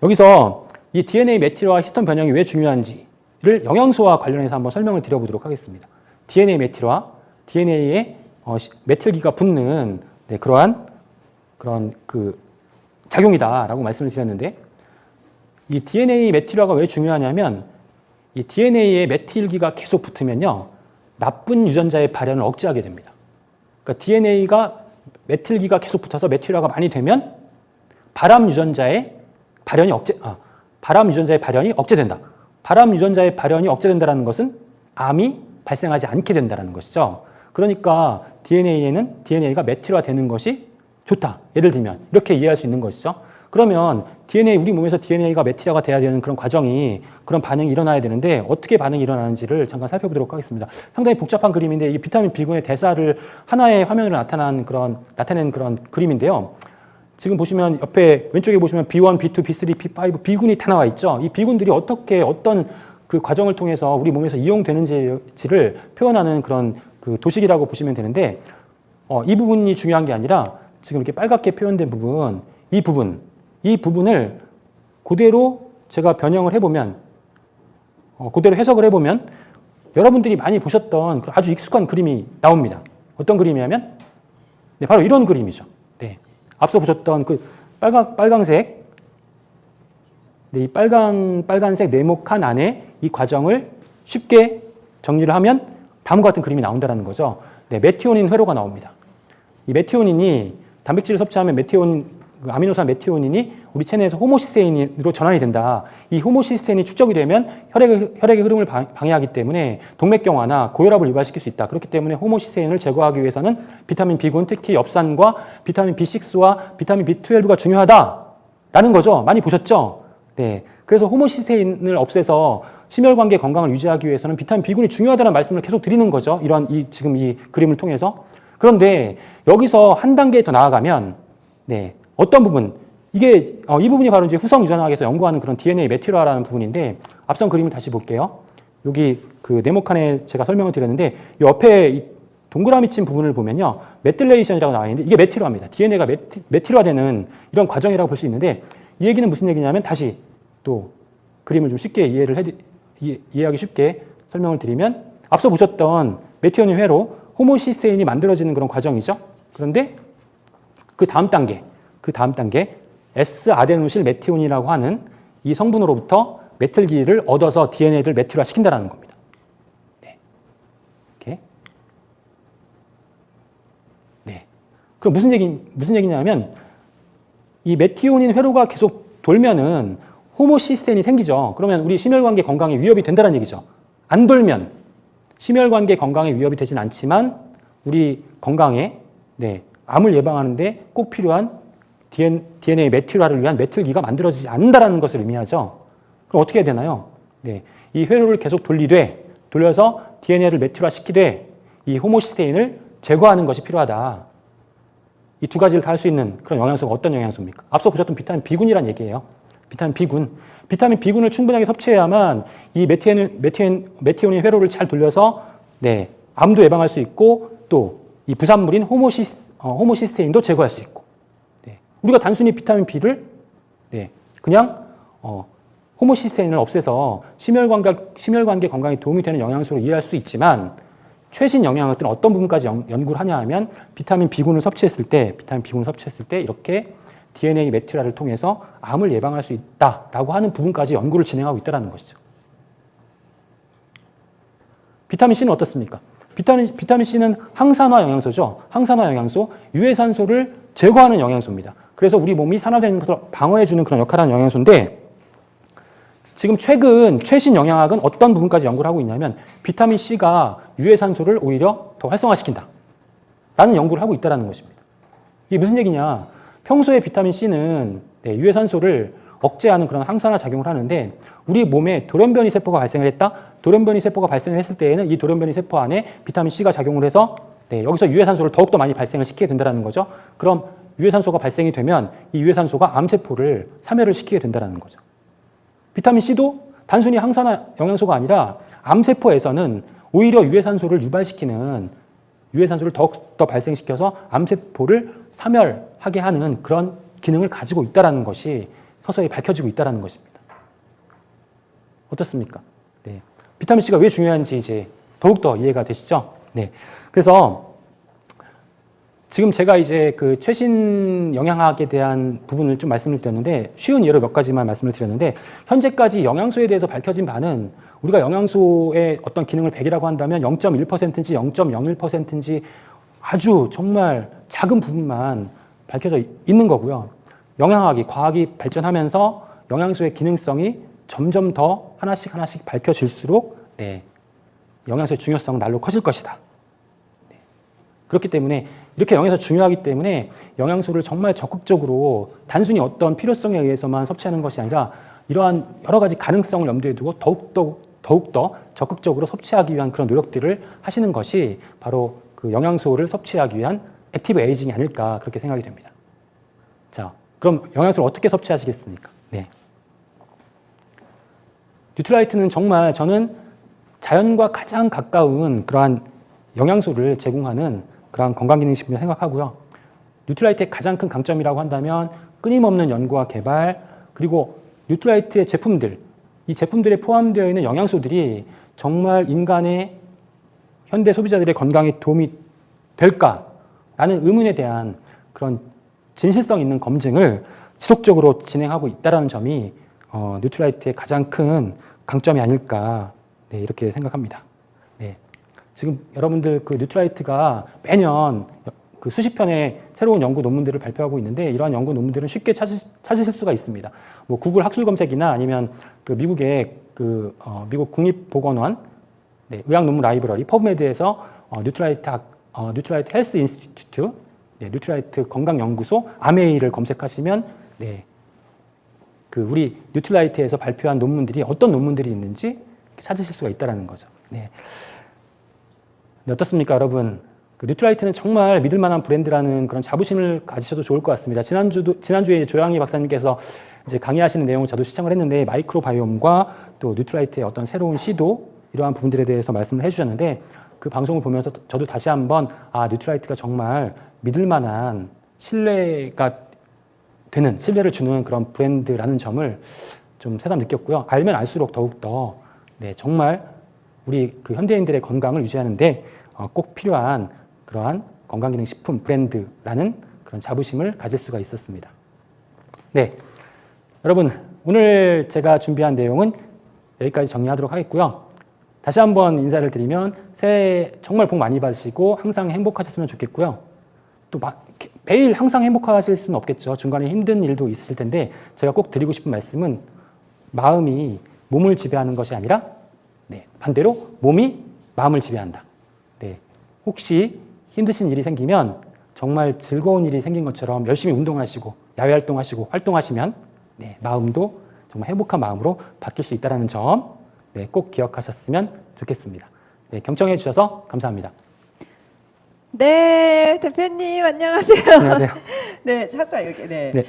Speaker 7: 여기서 이 DNA 메틸화, 히스톤 변형이 왜 중요한지를 영양소와 관련해서 한번 설명을 드려보도록 하겠습니다. DNA 메틸화, DNA에 메틸기가 붙는 그런 그 작용이다라고 말씀을 드렸는데, 이 DNA 메틸화가 왜 중요하냐면, 이 DNA에 메틸기가 계속 붙으면요, 나쁜 유전자의 발현을 억제하게 됩니다. 그러니까 DNA가 메틸기가 계속 붙어서 메틸화가 많이 되면 바람 유전자의 발현이 억제된다. 바람 유전자의 발현이 억제된다는 것은 암이 발생하지 않게 된다는 것이죠. 그러니까 DNA가 메틸화되는 것이 좋다. 예를 들면 이렇게 이해할 수 있는 것이죠. 그러면 우리 몸에서 DNA가 메틸화가 돼야 되는 그런 과정이, 그런 반응이 일어나야 되는데 어떻게 반응이 일어나는지를 잠깐 살펴보도록 하겠습니다. 상당히 복잡한 그림인데, 이 비타민 B군의 대사를 하나의 화면으로 나타낸 그런 그림인데요. 지금 보시면 옆에 왼쪽에 보시면 B1, B2, B3, B5, B군이 다 나와 있죠. 이 B군들이 어떤 그 과정을 통해서 우리 몸에서 이용되는지를 표현하는 그런 그 도식이라고 보시면 되는데, 이 부분이 중요한 게 아니라 지금 이렇게 빨갛게 표현된 부분, 이 부분을 그대로 제가 변형을 해보면, 그대로 해석을 해보면 여러분들이 많이 보셨던 아주 익숙한 그림이 나옵니다. 어떤 그림이냐면, 바로 이런 그림이죠. 앞서 보셨던 그 빨강색, 이 빨간색 네모칸 안에 이 과정을 쉽게 정리를 하면 다음과 같은 그림이 나온다는 거죠. 메티오닌 회로가 나옵니다. 이 메티오닌이 단백질을 섭취하면 아미노산 메티오닌이 우리 체내에서 호모시스테인으로 전환이 된다. 이 호모시스테인이 축적이 되면 혈액의 흐름을 방해하기 때문에 동맥경화나 고혈압을 유발시킬 수 있다. 그렇기 때문에 호모시스테인을 제거하기 위해서는 비타민 B군, 특히 엽산과 비타민 B6와 비타민 B12가 중요하다라는 거죠. 많이 보셨죠? 그래서 호모시스테인을 없애서 심혈관계 건강을 유지하기 위해서는 비타민 B군이 중요하다는 말씀을 계속 드리는 거죠. 지금 이 그림을 통해서. 그런데 여기서 한 단계 더 나아가면, 어떤 부분, 이 부분이 바로 이제 후성 유전학에서 연구하는 그런 DNA 메틸화라는 부분인데, 앞선 그림을 다시 볼게요. 여기 그 네모칸에 제가 설명을 드렸는데, 이 옆에 이 동그라미 친 부분을 보면요, 메틸레이션이라고 나와 있는데, 이게 메틸화입니다. DNA가 메틸화되는 이런 과정이라고 볼 수 있는데, 이 얘기는 무슨 얘기냐면 다시 또 그림을 좀 쉽게 이해하기 쉽게 설명을 드리면 앞서 보셨던 메티오닌 회로 호모시스테인이 만들어지는 그런 과정이죠. 그런데 그 다음 단계 S-아데노실 메티온이라고 하는 이 성분으로부터 메틸기를 얻어서 DNA를 메틸화 시킨다는 겁니다. 네. 이렇게. 네. 그럼 무슨 얘기냐면 이 메티오닌 회로가 계속 돌면은 호모시스테인이 생기죠. 그러면 우리 심혈관계 건강에 위협이 된다는 얘기죠. 안 돌면 심혈관계 건강에 위협이 되진 않지만 우리 건강에 암을 예방하는데 꼭 필요한 DNA 메틸화를 위한 메틸기가 만들어지지 않는다는 것을 의미하죠. 그럼 어떻게 해야 되나요? 이 회로를 계속 돌려서 DNA를 메틸화 시키되 이 호모시스테인을 제거하는 것이 필요하다. 이 두 가지를 다 할 수 있는 그런 영양소가 어떤 영양소입니까? 앞서 보셨던 비타민 B군이라는 얘기예요. 비타민 B군을 충분하게 섭취해야만 이 메티오닌 회로를 잘 돌려서 암도 예방할 수 있고 또 이 부산물인 호모시스테인도 제거할 수 있고 우리가 단순히 비타민 B를 그냥 호모시스테인을 없애서 심혈관계 건강에 도움이 되는 영양소로 이해할 수 있지만 최신 영양학들은 어떤 부분까지 연구를 하냐 하면 비타민 B군을 섭취했을 때 이렇게 DNA 메틸화를 통해서 암을 예방할 수 있다라고 하는 부분까지 연구를 진행하고 있다는 것이죠. 비타민 C는 어떻습니까? 비타민 C는 항산화 영양소죠. 항산화 영양소, 유해산소를 제거하는 영양소입니다. 그래서 우리 몸이 산화되는 것을 방어해주는 그런 역할을 하는 영양소인데 지금 최신 영양학은 어떤 부분까지 연구를 하고 있냐면 비타민 C가 유해산소를 오히려 더 활성화시킨다 라는 연구를 하고 있다는 것입니다. 이게 무슨 얘기냐? 평소에 비타민 C는 유해산소를 억제하는 그런 항산화 작용을 하는데 우리 몸에 돌연변이 세포가 발생을 했다? 돌연변이 세포가 발생을 했을 때에는 이 돌연변이 세포 안에 비타민 C가 작용을 해서 여기서 유해산소를 더욱더 많이 발생을 시키게 된다는 거죠. 그럼 유해산소가 발생이 되면 이 유해산소가 암세포를 사멸을 시키게 된다는 거죠. 비타민 C도 단순히 항산화 영양소가 아니라 암세포에서는 오히려 유해산소를 유발시키는 유해산소를 더욱더 발생시켜서 암세포를 사멸하게 하는 그런 기능을 가지고 있다는 것이 서서히 밝혀지고 있다는 것입니다. 어떻습니까? 비타민 C가 왜 중요한지 이제 더욱더 이해가 되시죠? 그래서 지금 제가 이제 그 최신 영양학에 대한 부분을 좀 말씀을 드렸는데 쉬운 예로 몇 가지만 말씀을 드렸는데 현재까지 영양소에 대해서 밝혀진 바는 우리가 영양소의 어떤 기능을 100이라고 한다면 0.1%인지 0.01%인지 아주 정말 작은 부분만 밝혀져 있는 거고요. 과학이 발전하면서 영양소의 기능성이 점점 더 하나씩 밝혀질수록 영양소의 중요성은 날로 커질 것이다. 그렇기 때문에 이렇게 영양소가 중요하기 때문에 영양소를 정말 적극적으로 단순히 어떤 필요성에 의해서만 섭취하는 것이 아니라 이러한 여러 가지 가능성을 염두에 두고 더욱더 적극적으로 섭취하기 위한 그런 노력들을 하시는 것이 바로 그 영양소를 섭취하기 위한 액티브 에이징이 아닐까 그렇게 생각이 됩니다. 자, 그럼 영양소를 어떻게 섭취하시겠습니까? 뉴트라이트는 정말 저는 자연과 가장 가까운 그러한 영양소를 제공하는 그러한 건강기능식품이라고 생각하고요. 뉴트라이트의 가장 큰 강점이라고 한다면 끊임없는 연구와 개발 그리고 뉴트라이트의 제품들 이 제품들에 포함되어 있는 영양소들이 정말 인간의 현대 소비자들의 건강에 도움이 될까라는 의문에 대한 그런 진실성 있는 검증을 지속적으로 진행하고 있다는 점이 뉴트라이트의 가장 큰 강점이 아닐까 이렇게 생각합니다. 지금 여러분들 그 뉴트라이트가 매년 그 수십 편의 새로운 연구 논문들을 발표하고 있는데 이러한 연구 논문들은 쉽게 찾으실 수가 있습니다. 뭐 구글 학술 검색이나 아니면 그 미국의 미국 국립보건원 의학 논문 라이브러리 퍼브메드에서 뉴트라이트 헬스 인스티튜트 뉴트라이트 건강연구소 아메이를 검색하시면 그 우리 뉴트라이트에서 발표한 논문들이 어떤 논문들이 있는지 찾으실 수가 있다는 거죠. 어떻습니까, 여러분? 그 뉴트라이트는 정말 믿을 만한 브랜드라는 그런 자부심을 가지셔도 좋을 것 같습니다. 지난주에 조양희 박사님께서 이제 강의하시는 내용을 저도 시청을 했는데 마이크로바이옴과 또 뉴트라이트의 어떤 새로운 시도 이러한 부분들에 대해서 말씀을 해주셨는데 그 방송을 보면서 저도 다시 한번 뉴트라이트가 정말 믿을 만한 신뢰가 되는 신뢰를 주는 그런 브랜드라는 점을 좀 새삼 느꼈고요. 알면 알수록 더욱더 네, 정말 우리 그 현대인들의 건강을 유지하는데 꼭 필요한 그러한 건강기능식품 브랜드라는 그런 자부심을 가질 수가 있었습니다. 네, 여러분 오늘 제가 준비한 내용은 여기까지 정리하도록 하겠고요. 다시 한번 인사를 드리면 새해 정말 복 많이 받으시고 항상 행복하셨으면 좋겠고요. 또 매일 항상 행복하실 수는 없겠죠. 중간에 힘든 일도 있으실 텐데 제가 꼭 드리고 싶은 말씀은 마음이 몸을 지배하는 것이 아니라 네, 반대로 몸이 마음을 지배한다. 네, 혹시 힘드신 일이 생기면 정말 즐거운 일이 생긴 것처럼 열심히 운동하시고 야외 활동하시고 활동하시면 네, 마음도 정말 행복한 마음으로 바뀔 수 있다는 점 네, 꼭 기억하셨으면 좋겠습니다. 네, 경청해 주셔서 감사합니다.
Speaker 4: 네, 대표님 안녕하세요.
Speaker 7: 안녕하세요.
Speaker 4: 네, 살짝 이렇게 네.
Speaker 7: 네.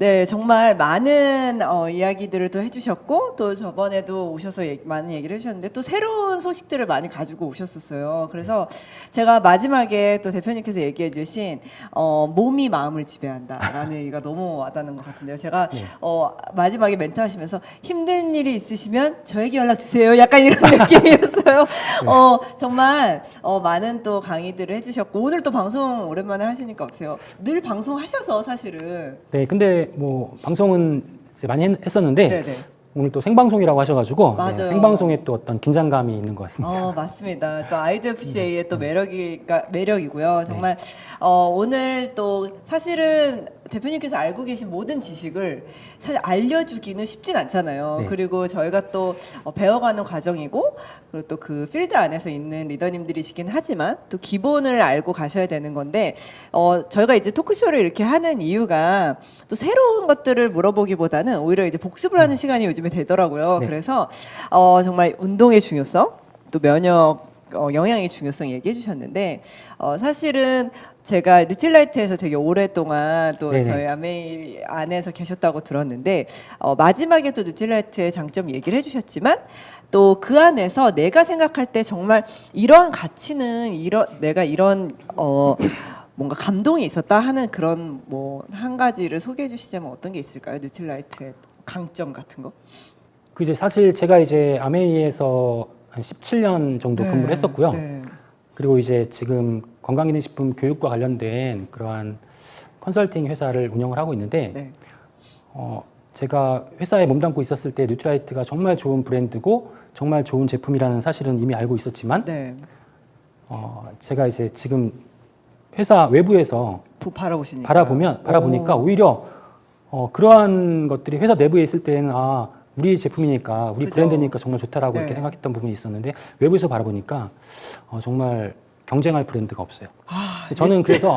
Speaker 4: 네, 정말 많은 이야기들을 또 해주셨고 또 저번에도 오셔서 많은 얘기를 해주셨는데 또 새로운 소식들을 많이 가지고 오셨었어요. 그래서 제가 마지막에 또 대표님께서 얘기해주신 몸이 마음을 지배한다라는 얘기가 너무 와닿는 것 같은데요. 제가 마지막에 멘트 하시면서 힘든 일이 있으시면 저에게 연락 주세요. 약간 이런 느낌이었어요. 정말 많은 또 강의들을 해주셨고 오늘 또 방송 오랜만에 하시니까 어떠세요? 늘 방송하셔서 사실은.
Speaker 7: 네, 근데 뭐 방송은 이제 많이 했었는데
Speaker 4: 네네.
Speaker 7: 오늘 또 생방송이라고 하셔가지고
Speaker 4: 맞아요.
Speaker 7: 네, 생방송에 또 어떤 긴장감이 있는 것 같습니다.
Speaker 4: 맞습니다. 또 IDFCA의 또 매력이고요. 정말 오늘 또 사실은 대표님께서 알고 계신 모든 지식을 사실 알려주기는 쉽진 않잖아요.
Speaker 7: 네.
Speaker 4: 그리고 저희가 또 배워가는 과정이고 그리고 또 그 필드 안에서 있는 리더님들이시긴 하지만 또 기본을 알고 가셔야 되는 건데 저희가 이제 토크쇼를 이렇게 하는 이유가 또 새로운 것들을 물어보기보다는 오히려 이제 복습을 하는 시간이 요즘에 되더라고요.
Speaker 7: 네.
Speaker 4: 그래서 정말 운동의 중요성 또 면역 영양의 중요성 얘기해 주셨는데 사실은 제가 뉴틸라이트에서 되게 오랫동안 또
Speaker 7: 네네.
Speaker 4: 저희 아메이 안에서 계셨다고 들었는데 마지막에 또 뉴틸라이트의 장점 얘기를 해주셨지만 또 그 안에서 내가 생각할 때 정말 이런 가치는 내가 이런 뭔가 감동이 있었다 하는 그런 뭐 한 가지를 소개해 주시자면 어떤 게 있을까요? 뉴틸라이트의 강점 같은 거?
Speaker 7: 그 이제 사실 제가 이제 아메이에서 한 17년 정도 근무를 했었고요.
Speaker 4: 네.
Speaker 7: 그리고 이제 지금 건강기능식품 교육과 관련된 그러한 컨설팅 회사를 운영을 하고 있는데
Speaker 4: 네.
Speaker 7: 제가 회사에 몸담고 있었을 때 뉴트라이트가 정말 좋은 브랜드고 정말 좋은 제품이라는 사실은 이미 알고 있었지만
Speaker 4: 네.
Speaker 7: 제가 이제 지금 회사 외부에서
Speaker 4: 바라보시니까
Speaker 7: 바라보니까 오히려 그러한 것들이 회사 내부에 있을 때는 우리 제품이니까 우리
Speaker 4: 그죠.
Speaker 7: 브랜드니까 정말 좋다라고
Speaker 4: 네.
Speaker 7: 이렇게 생각했던 부분이 있었는데 외부에서 바라보니까 정말 경쟁할 브랜드가 없어요. 저는 그래서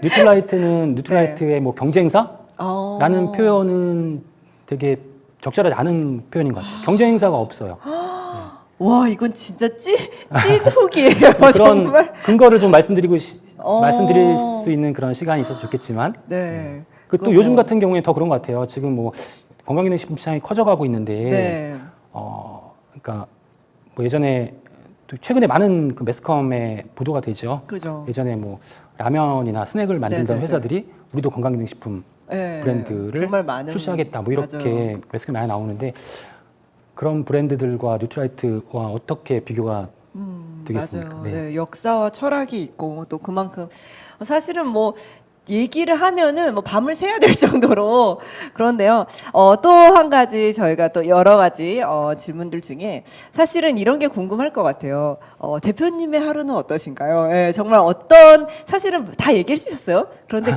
Speaker 7: 뉴트라이트는 뉴트라이트의 뭐 경쟁사라는 표현은 되게 적절하지 않은 표현인 것 같아요. 경쟁사가 없어요.
Speaker 4: 와 이건 진짜 찐 후기예요.
Speaker 7: 그런
Speaker 4: 정말.
Speaker 7: 근거를 좀 말씀드릴 수 있는 그런 시간이 있어서 좋겠지만
Speaker 4: 네.
Speaker 7: 또 요즘 같은 경우에 더 그런 것 같아요. 지금 뭐 건강기능식품 시장이 커져가고 있는데
Speaker 4: 네.
Speaker 7: 그러니까 뭐 예전에 또 최근에 많은 그 매스컴에 보도가 되죠.
Speaker 4: 그죠.
Speaker 7: 예전에 뭐 라면이나 스낵을 만들던
Speaker 4: 네네네.
Speaker 7: 회사들이 우리도 건강기능식품
Speaker 4: 네.
Speaker 7: 브랜드를
Speaker 4: 정말 많은
Speaker 7: 출시하겠다 뭐 이렇게
Speaker 4: 맞아요.
Speaker 7: 매스컴에 많이 나오는데 그런 브랜드들과 뉴트라이트와 어떻게 비교가 되겠습니까?
Speaker 4: 맞아요. 네. 역사와 철학이 있고 또 그만큼 사실은 뭐 얘기를 하면은 뭐 밤을 새야 될 정도로 그런데요. 또 한 가지 저희가 또 여러 가지 질문들 중에 사실은 이런 게 궁금할 것 같아요. 대표님의 하루는 어떠신가요? 예, 정말 사실은 다 얘기해 주셨어요. 그런데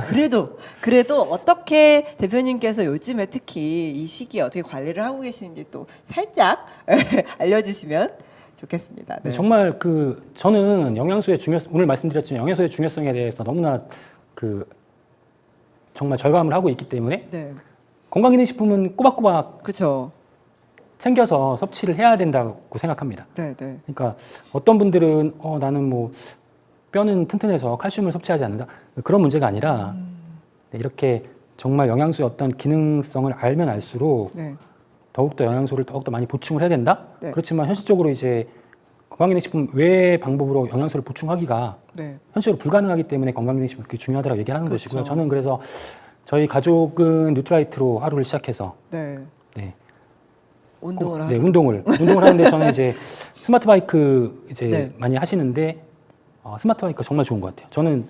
Speaker 4: 그래도 어떻게 대표님께서 요즘에 특히 이 시기에 어떻게 관리를 하고 계시는지 또 살짝 알려주시면 좋겠습니다. 네.
Speaker 7: 정말 저는 영양소의 오늘 말씀드렸지만 영양소의 중요성에 대해서 너무나 정말 절감을 하고 있기 때문에
Speaker 4: 네.
Speaker 7: 건강기능식품은 꼬박꼬박
Speaker 4: 그렇죠.
Speaker 7: 챙겨서 섭취를 해야 된다고 생각합니다.
Speaker 4: 네, 네.
Speaker 7: 그러니까 어떤 분들은 나는 뭐 뼈는 튼튼해서 칼슘을 섭취하지 않는다 그런 문제가 아니라 네, 이렇게 정말 영양소의 어떤 기능성을 알면 알수록
Speaker 4: 네.
Speaker 7: 더욱더 영양소를 더욱더 많이 보충을 해야 된다.
Speaker 4: 네.
Speaker 7: 그렇지만 현실적으로 이제 건강기능식품 외의 방법으로 영양소를 보충하기가
Speaker 4: 네.
Speaker 7: 현실적으로 불가능하기 때문에 건강기능식품이 그렇게 중요하다고 얘기하는
Speaker 4: 그렇죠.
Speaker 7: 것이고요. 저는 그래서 저희 가족은 뉴트라이트로 하루를 시작해서
Speaker 4: 네.
Speaker 7: 네,
Speaker 4: 운동을
Speaker 7: 네,
Speaker 4: 하고.
Speaker 7: 운동을 하는데 저는 이제 스마트 바이크 이제
Speaker 4: 네.
Speaker 7: 많이 하시는데 스마트 바이크가 정말 좋은 것 같아요. 저는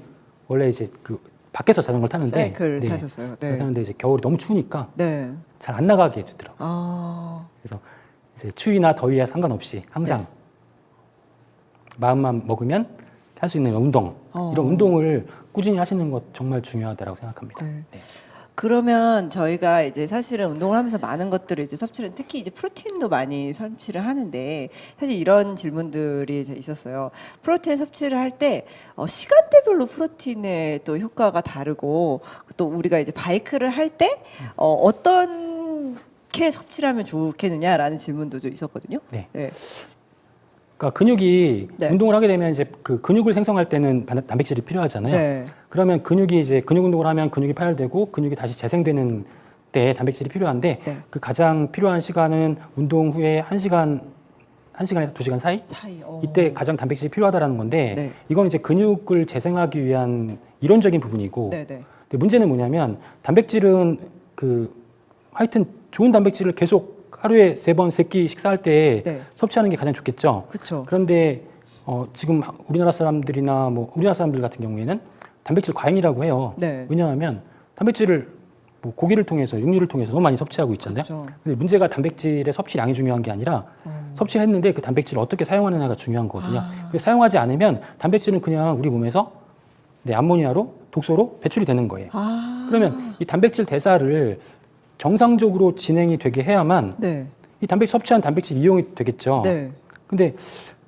Speaker 7: 원래 이제 그 밖에서 자전거를 타는데
Speaker 4: 사이클
Speaker 7: 네,
Speaker 4: 타셨어요. 네.
Speaker 7: 타는데 이제 겨울이 너무 추우니까
Speaker 4: 네.
Speaker 7: 잘 안 나가게 해주더라고요.
Speaker 4: 아.
Speaker 7: 그래서 이제 추위나 더위에 상관없이 항상
Speaker 4: 네.
Speaker 7: 마음만 먹으면 할 수 있는 운동, 이런 운동을 꾸준히 하시는 것 정말 중요하다고 생각합니다.
Speaker 4: 네.
Speaker 7: 네.
Speaker 4: 그러면 저희가 이제 사실은 운동을 하면서 많은 것들을 이제 섭취를, 특히 이제 프로틴도 많이 섭취를 하는데, 사실 이런 질문들이 이제 있었어요. 프로틴 섭취를 할 때 시간대별로 프로틴의 또 효과가 다르고, 또 우리가 이제 바이크를 할 때 어떻게 섭취를 하면 좋겠느냐라는 질문도 좀 있었거든요.
Speaker 7: 네.
Speaker 4: 네.
Speaker 7: 그러니까 근육이
Speaker 4: 네.
Speaker 7: 운동을 하게 되면 이제 그 근육을 생성할 때는 단백질이 필요하잖아요.
Speaker 4: 네.
Speaker 7: 그러면 근육이 이제 근육 운동을 하면 근육이 파열되고 근육이 다시 재생되는 때 단백질이 필요한데
Speaker 4: 네.
Speaker 7: 그 가장 필요한 시간은 운동 후에 1시간에서 2시간 사이? 이때 가장 단백질이 필요하다라는 건데
Speaker 4: 네.
Speaker 7: 이건 이제 근육을 재생하기 위한 이론적인 부분이고
Speaker 4: 네, 네.
Speaker 7: 근데 문제는 뭐냐면 단백질은 그 하여튼 좋은 단백질을 계속 하루에 3번, 3끼 식사할 때
Speaker 4: 네.
Speaker 7: 섭취하는 게 가장 좋겠죠.
Speaker 4: 그렇죠.
Speaker 7: 그런데 지금 우리나라 사람들이나 뭐 우리나라 사람들 같은 경우에는 단백질 과잉이라고 해요.
Speaker 4: 네.
Speaker 7: 왜냐하면 단백질을 뭐 고기를 통해서 육류를 통해서 너무 많이 섭취하고 있잖아요.
Speaker 4: 그렇죠.
Speaker 7: 근데 문제가 단백질의 섭취량이 중요한 게 아니라 섭취를 했는데 그 단백질을 어떻게 사용하느냐가 중요한 거거든요. 그래서 사용하지 않으면 단백질은 그냥 우리 몸에서 암모니아로 독소로 배출이 되는 거예요. 그러면 이 단백질 대사를 정상적으로 진행이 되게 해야만
Speaker 4: 네.
Speaker 7: 이 섭취한 단백질 이용이 되겠죠.
Speaker 4: 네.
Speaker 7: 근데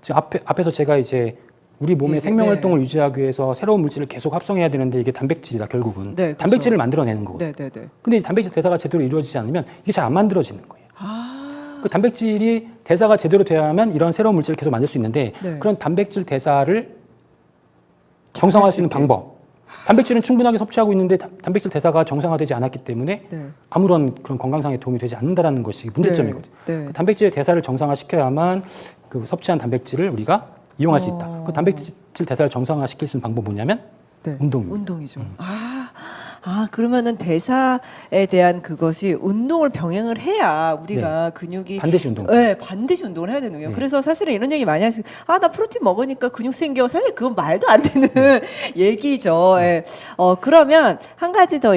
Speaker 7: 지금 앞에서 제가 이제 우리 몸의 생명 활동을 유지하기 위해서 새로운 물질을 계속 합성해야 되는데 이게 단백질이다 결국은.
Speaker 4: 네, 그렇죠.
Speaker 7: 단백질을 만들어내는 거거든요.
Speaker 4: 네, 네, 네.
Speaker 7: 근데 이 단백질 대사가 제대로 이루어지지 않으면 이게 잘 안 만들어지는 거예요. 그 단백질이 대사가 제대로 되어야만 이런 새로운 물질을 계속 만들 수 있는데
Speaker 4: 네.
Speaker 7: 그런 단백질 대사를 정상화할 수 있는 방법. 단백질은 충분하게 섭취하고 있는데 단백질 대사가 정상화되지 않았기 때문에
Speaker 4: 네.
Speaker 7: 아무런 그런 건강상의 도움이 되지 않는다는 것이 문제점이거든요.
Speaker 4: 네.
Speaker 7: 그 단백질의 대사를 정상화시켜야만 그 섭취한 단백질을 우리가 이용할 수 있다. 그 단백질 대사를 정상화시킬 수 있는 방법이 뭐냐면
Speaker 4: 네.
Speaker 7: 운동입니다.
Speaker 4: 운동이죠. 그러면은 대사에 대한 그것이 운동을 병행을 해야 우리가 근육이
Speaker 7: 반드시 운동.
Speaker 4: 네, 반드시 운동을 해야 되는 거예요.
Speaker 7: 네.
Speaker 4: 그래서 사실은 이런 얘기 많이 하시고, 나 프로틴 먹으니까 근육 생겨. 사실 그건 말도 안 되는 얘기죠. 예. 그러면 한 가지 더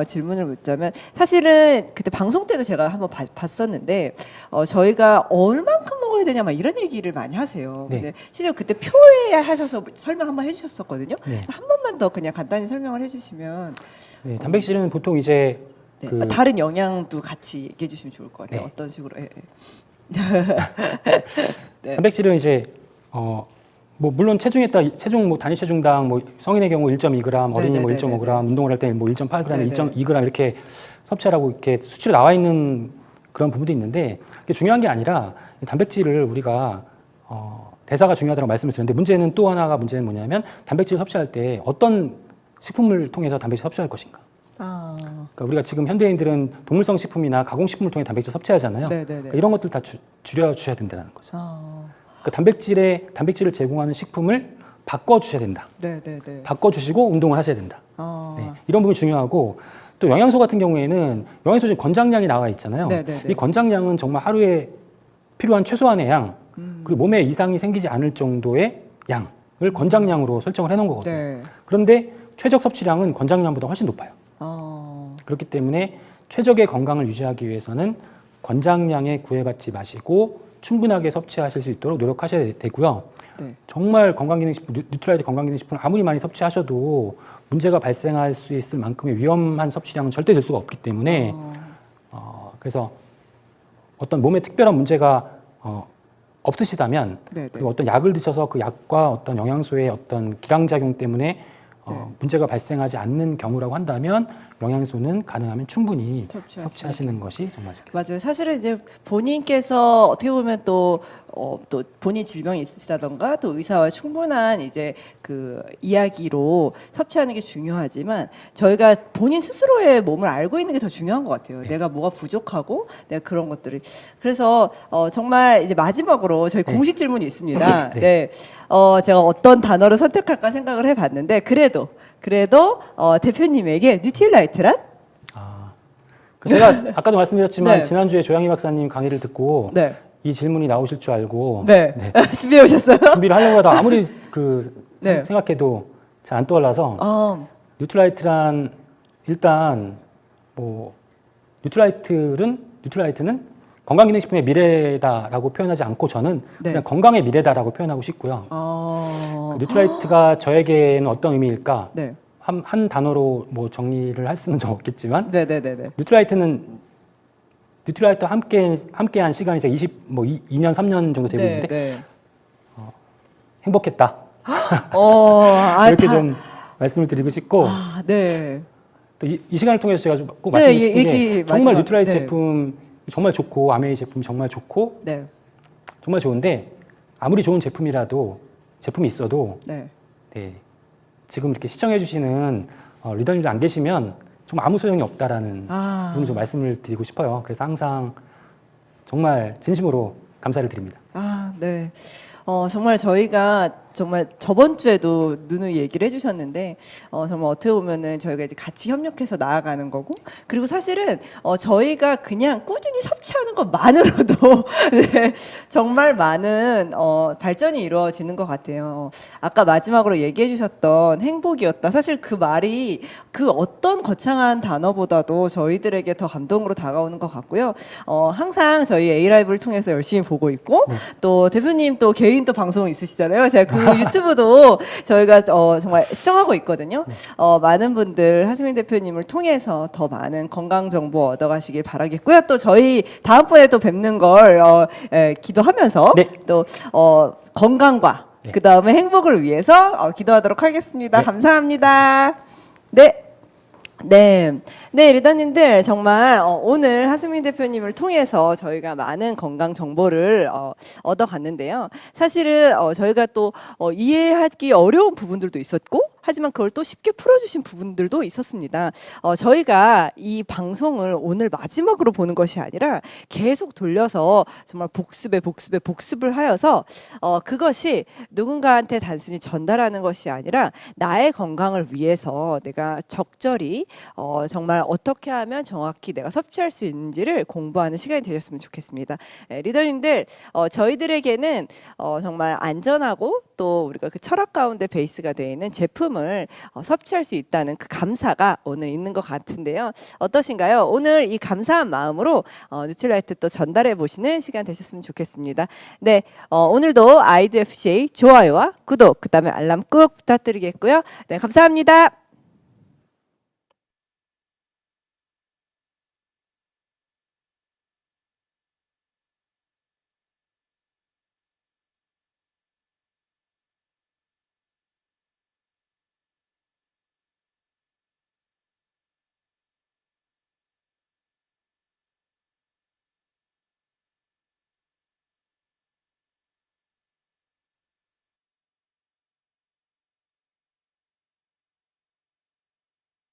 Speaker 4: 질문을 묻자면, 사실은 그때 방송 때도 제가 한번 봤었는데, 저희가 얼만큼 먹어야 되냐, 막 이런 얘기를 많이 하세요.
Speaker 7: 네.
Speaker 4: 근데 실제로 그때 표에 하셔서 설명 한번 해주셨었거든요.
Speaker 7: 네.
Speaker 4: 한 번만 더 그냥 간단히 설명을 해주시면.
Speaker 7: 네, 단백질은 보통 이제
Speaker 4: 네.
Speaker 7: 그
Speaker 4: 다른 영양도 같이 얘기해 주시면 좋을 것 같아요.
Speaker 7: 네.
Speaker 4: 어떤 식으로. 예, 네.
Speaker 7: 단백질은 이제 뭐 물론 체중에 따라 뭐 단위 체중당 뭐 성인의 경우 1.2g, 어린이 뭐 1.5g, 운동을 할 때 뭐 1.8g, 1.2g 이렇게 섭취하라고 이렇게 수치로 나와 있는 그런 부분도 있는데 그게 중요한 게 아니라 단백질을 우리가 대사가 중요하다고 말씀을 드렸는데 문제는 또 하나가 문제는 뭐냐면 단백질 섭취할 때 어떤 식품을 통해서 단백질 섭취할 것인가. 그러니까 우리가 지금 현대인들은 동물성 식품이나 가공식품을 통해 단백질 섭취하잖아요. 그러니까 이런 것들 다 줄여 주셔야 된다는 거죠. 그러니까 단백질을 제공하는 식품을 바꿔 주셔야 된다. 바꿔 주시고 운동을 하셔야 된다. 네, 이런 부분이 중요하고 또 영양소 같은 경우에는 영양소 중에 권장량이 나와 있잖아요. 이 권장량은 정말 하루에 필요한 최소한의 양 그리고 몸에 이상이 생기지 않을 정도의 양을 권장량으로 설정을 해놓은 거거든요. 그런데 최적 섭취량은 권장량보다 훨씬 높아요. 그렇기 때문에 최적의 건강을 유지하기 위해서는 권장량에 구애받지 마시고 충분하게 섭취하실 수 있도록 노력하셔야 되고요. 정말 건강기능식품, 뉴트라이트 건강기능식품 아무리 많이 섭취하셔도 문제가 발생할 수 있을 만큼의 위험한 섭취량은 절대 될 수가 없기 때문에 그래서 어떤 몸에 특별한 문제가 없으시다면 그리고 어떤 약을 드셔서 그 약과 어떤 영양소의 어떤 기량작용 때문에 문제가 발생하지 않는 경우라고 한다면 영양소는 가능하면 충분히
Speaker 4: 섭취하시는
Speaker 7: 섭취하시는 것이 정말 좋겠습니다.
Speaker 4: 맞아요. 사실은 이제 본인께서 어떻게 보면 또 본인 질병이 있으시다던가 또 의사와 충분한 이제 그 이야기로 섭취하는 게 중요하지만 저희가 본인 스스로의 몸을 알고 있는 게 더 중요한 것 같아요. 내가 뭐가 부족하고 내가 그런 것들을. 그래서 정말 이제 마지막으로 저희 공식 질문이 있습니다.
Speaker 7: 네.
Speaker 4: 네. 제가 어떤 단어를 선택할까 생각을 해봤는데 그래도 대표님에게 뉴트리라이트란?
Speaker 7: 제가 아까도 말씀드렸지만
Speaker 4: 네.
Speaker 7: 지난주에 조양희 박사님 강의를 듣고
Speaker 4: 네.
Speaker 7: 이 질문이 나오실 줄 알고
Speaker 4: 네. 준비해 오셨어요?
Speaker 7: 준비를 하려고 하다 아무리
Speaker 4: 네.
Speaker 7: 생각해도 잘 안 떠올라서 뉴트라이트란 일단 뭐 뉴트라이트는 건강기능식품의 미래다라고 표현하지 않고 저는
Speaker 4: 네.
Speaker 7: 그냥 건강의 미래다라고 표현하고 싶고요. 뉴트라이트가 저에게는 어떤 의미일까?
Speaker 4: 네.
Speaker 7: 한 단어로 뭐 정리를 할 수는 좀 없겠지만
Speaker 4: 네네네네.
Speaker 7: 뉴트라이트와 함께한 시간이 제가 2년 3년 정도 되고 있는데
Speaker 4: 네.
Speaker 7: 행복했다. 이렇게 좀 말씀을 드리고 싶고
Speaker 4: 네.
Speaker 7: 또 이 시간을 통해서 제가 꼭
Speaker 4: 네,
Speaker 7: 말씀드리고 싶은 게
Speaker 4: 얘기
Speaker 7: 정말
Speaker 4: 마지막,
Speaker 7: 뉴트라이트
Speaker 4: 네.
Speaker 7: 제품 정말 좋고 아메이 제품 정말 좋고
Speaker 4: 네.
Speaker 7: 정말 좋은데 아무리 좋은 제품이 있어도
Speaker 4: 네.
Speaker 7: 네, 지금 이렇게 시청해 주시는 리더님들 안 계시면 정말 아무 소용이 없다라는 부분을 좀 말씀을 드리고 싶어요. 그래서 항상 정말 진심으로 감사를 드립니다.
Speaker 4: 네. 정말 저희가 정말 저번 주에도 누누이 얘기를 해주셨는데 정말 어떻게 보면은 저희가 이제 같이 협력해서 나아가는 거고 그리고 사실은 저희가 그냥 꾸준히 섭취하는 것만으로도 네, 정말 많은 발전이 이루어지는 것 같아요. 아까 마지막으로 얘기해주셨던 행복이었다. 사실 그 말이 그 어떤 거창한 단어보다도 저희들에게 더 감동으로 다가오는 것 같고요. 항상 저희 A라이브를 통해서 열심히 보고 있고 또 대표님 또 개인 또 방송 있으시잖아요. 제가 그 유튜브도 저희가 정말 시청하고 있거든요. 많은 분들 하수민 대표님을 통해서 더 많은 건강 정보 얻어가시길 바라겠고요. 또 저희 다음번에 또 뵙는 걸 기도하면서
Speaker 7: 네.
Speaker 4: 또 건강과 그 다음에 행복을 위해서 기도하도록 하겠습니다.
Speaker 7: 네.
Speaker 4: 감사합니다. 네. 네, 리더님들 정말 오늘 하수민 대표님을 통해서 저희가 많은 건강 정보를 얻어갔는데요. 사실은 저희가 또 이해하기 어려운 부분들도 있었고 하지만 그걸 또 쉽게 풀어주신 부분들도 있었습니다. 저희가 이 방송을 오늘 마지막으로 보는 것이 아니라 계속 돌려서 정말 복습을 하여서 그것이 누군가한테 단순히 전달하는 것이 아니라 나의 건강을 위해서 내가 적절히 정말 어떻게 하면 정확히 내가 섭취할 수 있는지를 공부하는 시간이 되셨으면 좋겠습니다. 리더님들 저희들에게는 정말 안전하고 또 우리가 그 철학 가운데 베이스가 되어 있는 제품을 섭취할 수 있다는 그 감사가 오늘 있는 것 같은데요. 어떠신가요? 오늘 이 감사한 마음으로 뉴트리라이트 또 전달해 보시는 시간 되셨으면 좋겠습니다. 네, 오늘도 아이드 FCA 좋아요와 구독 그다음에 알람 꾹 부탁드리겠고요. 네, 감사합니다.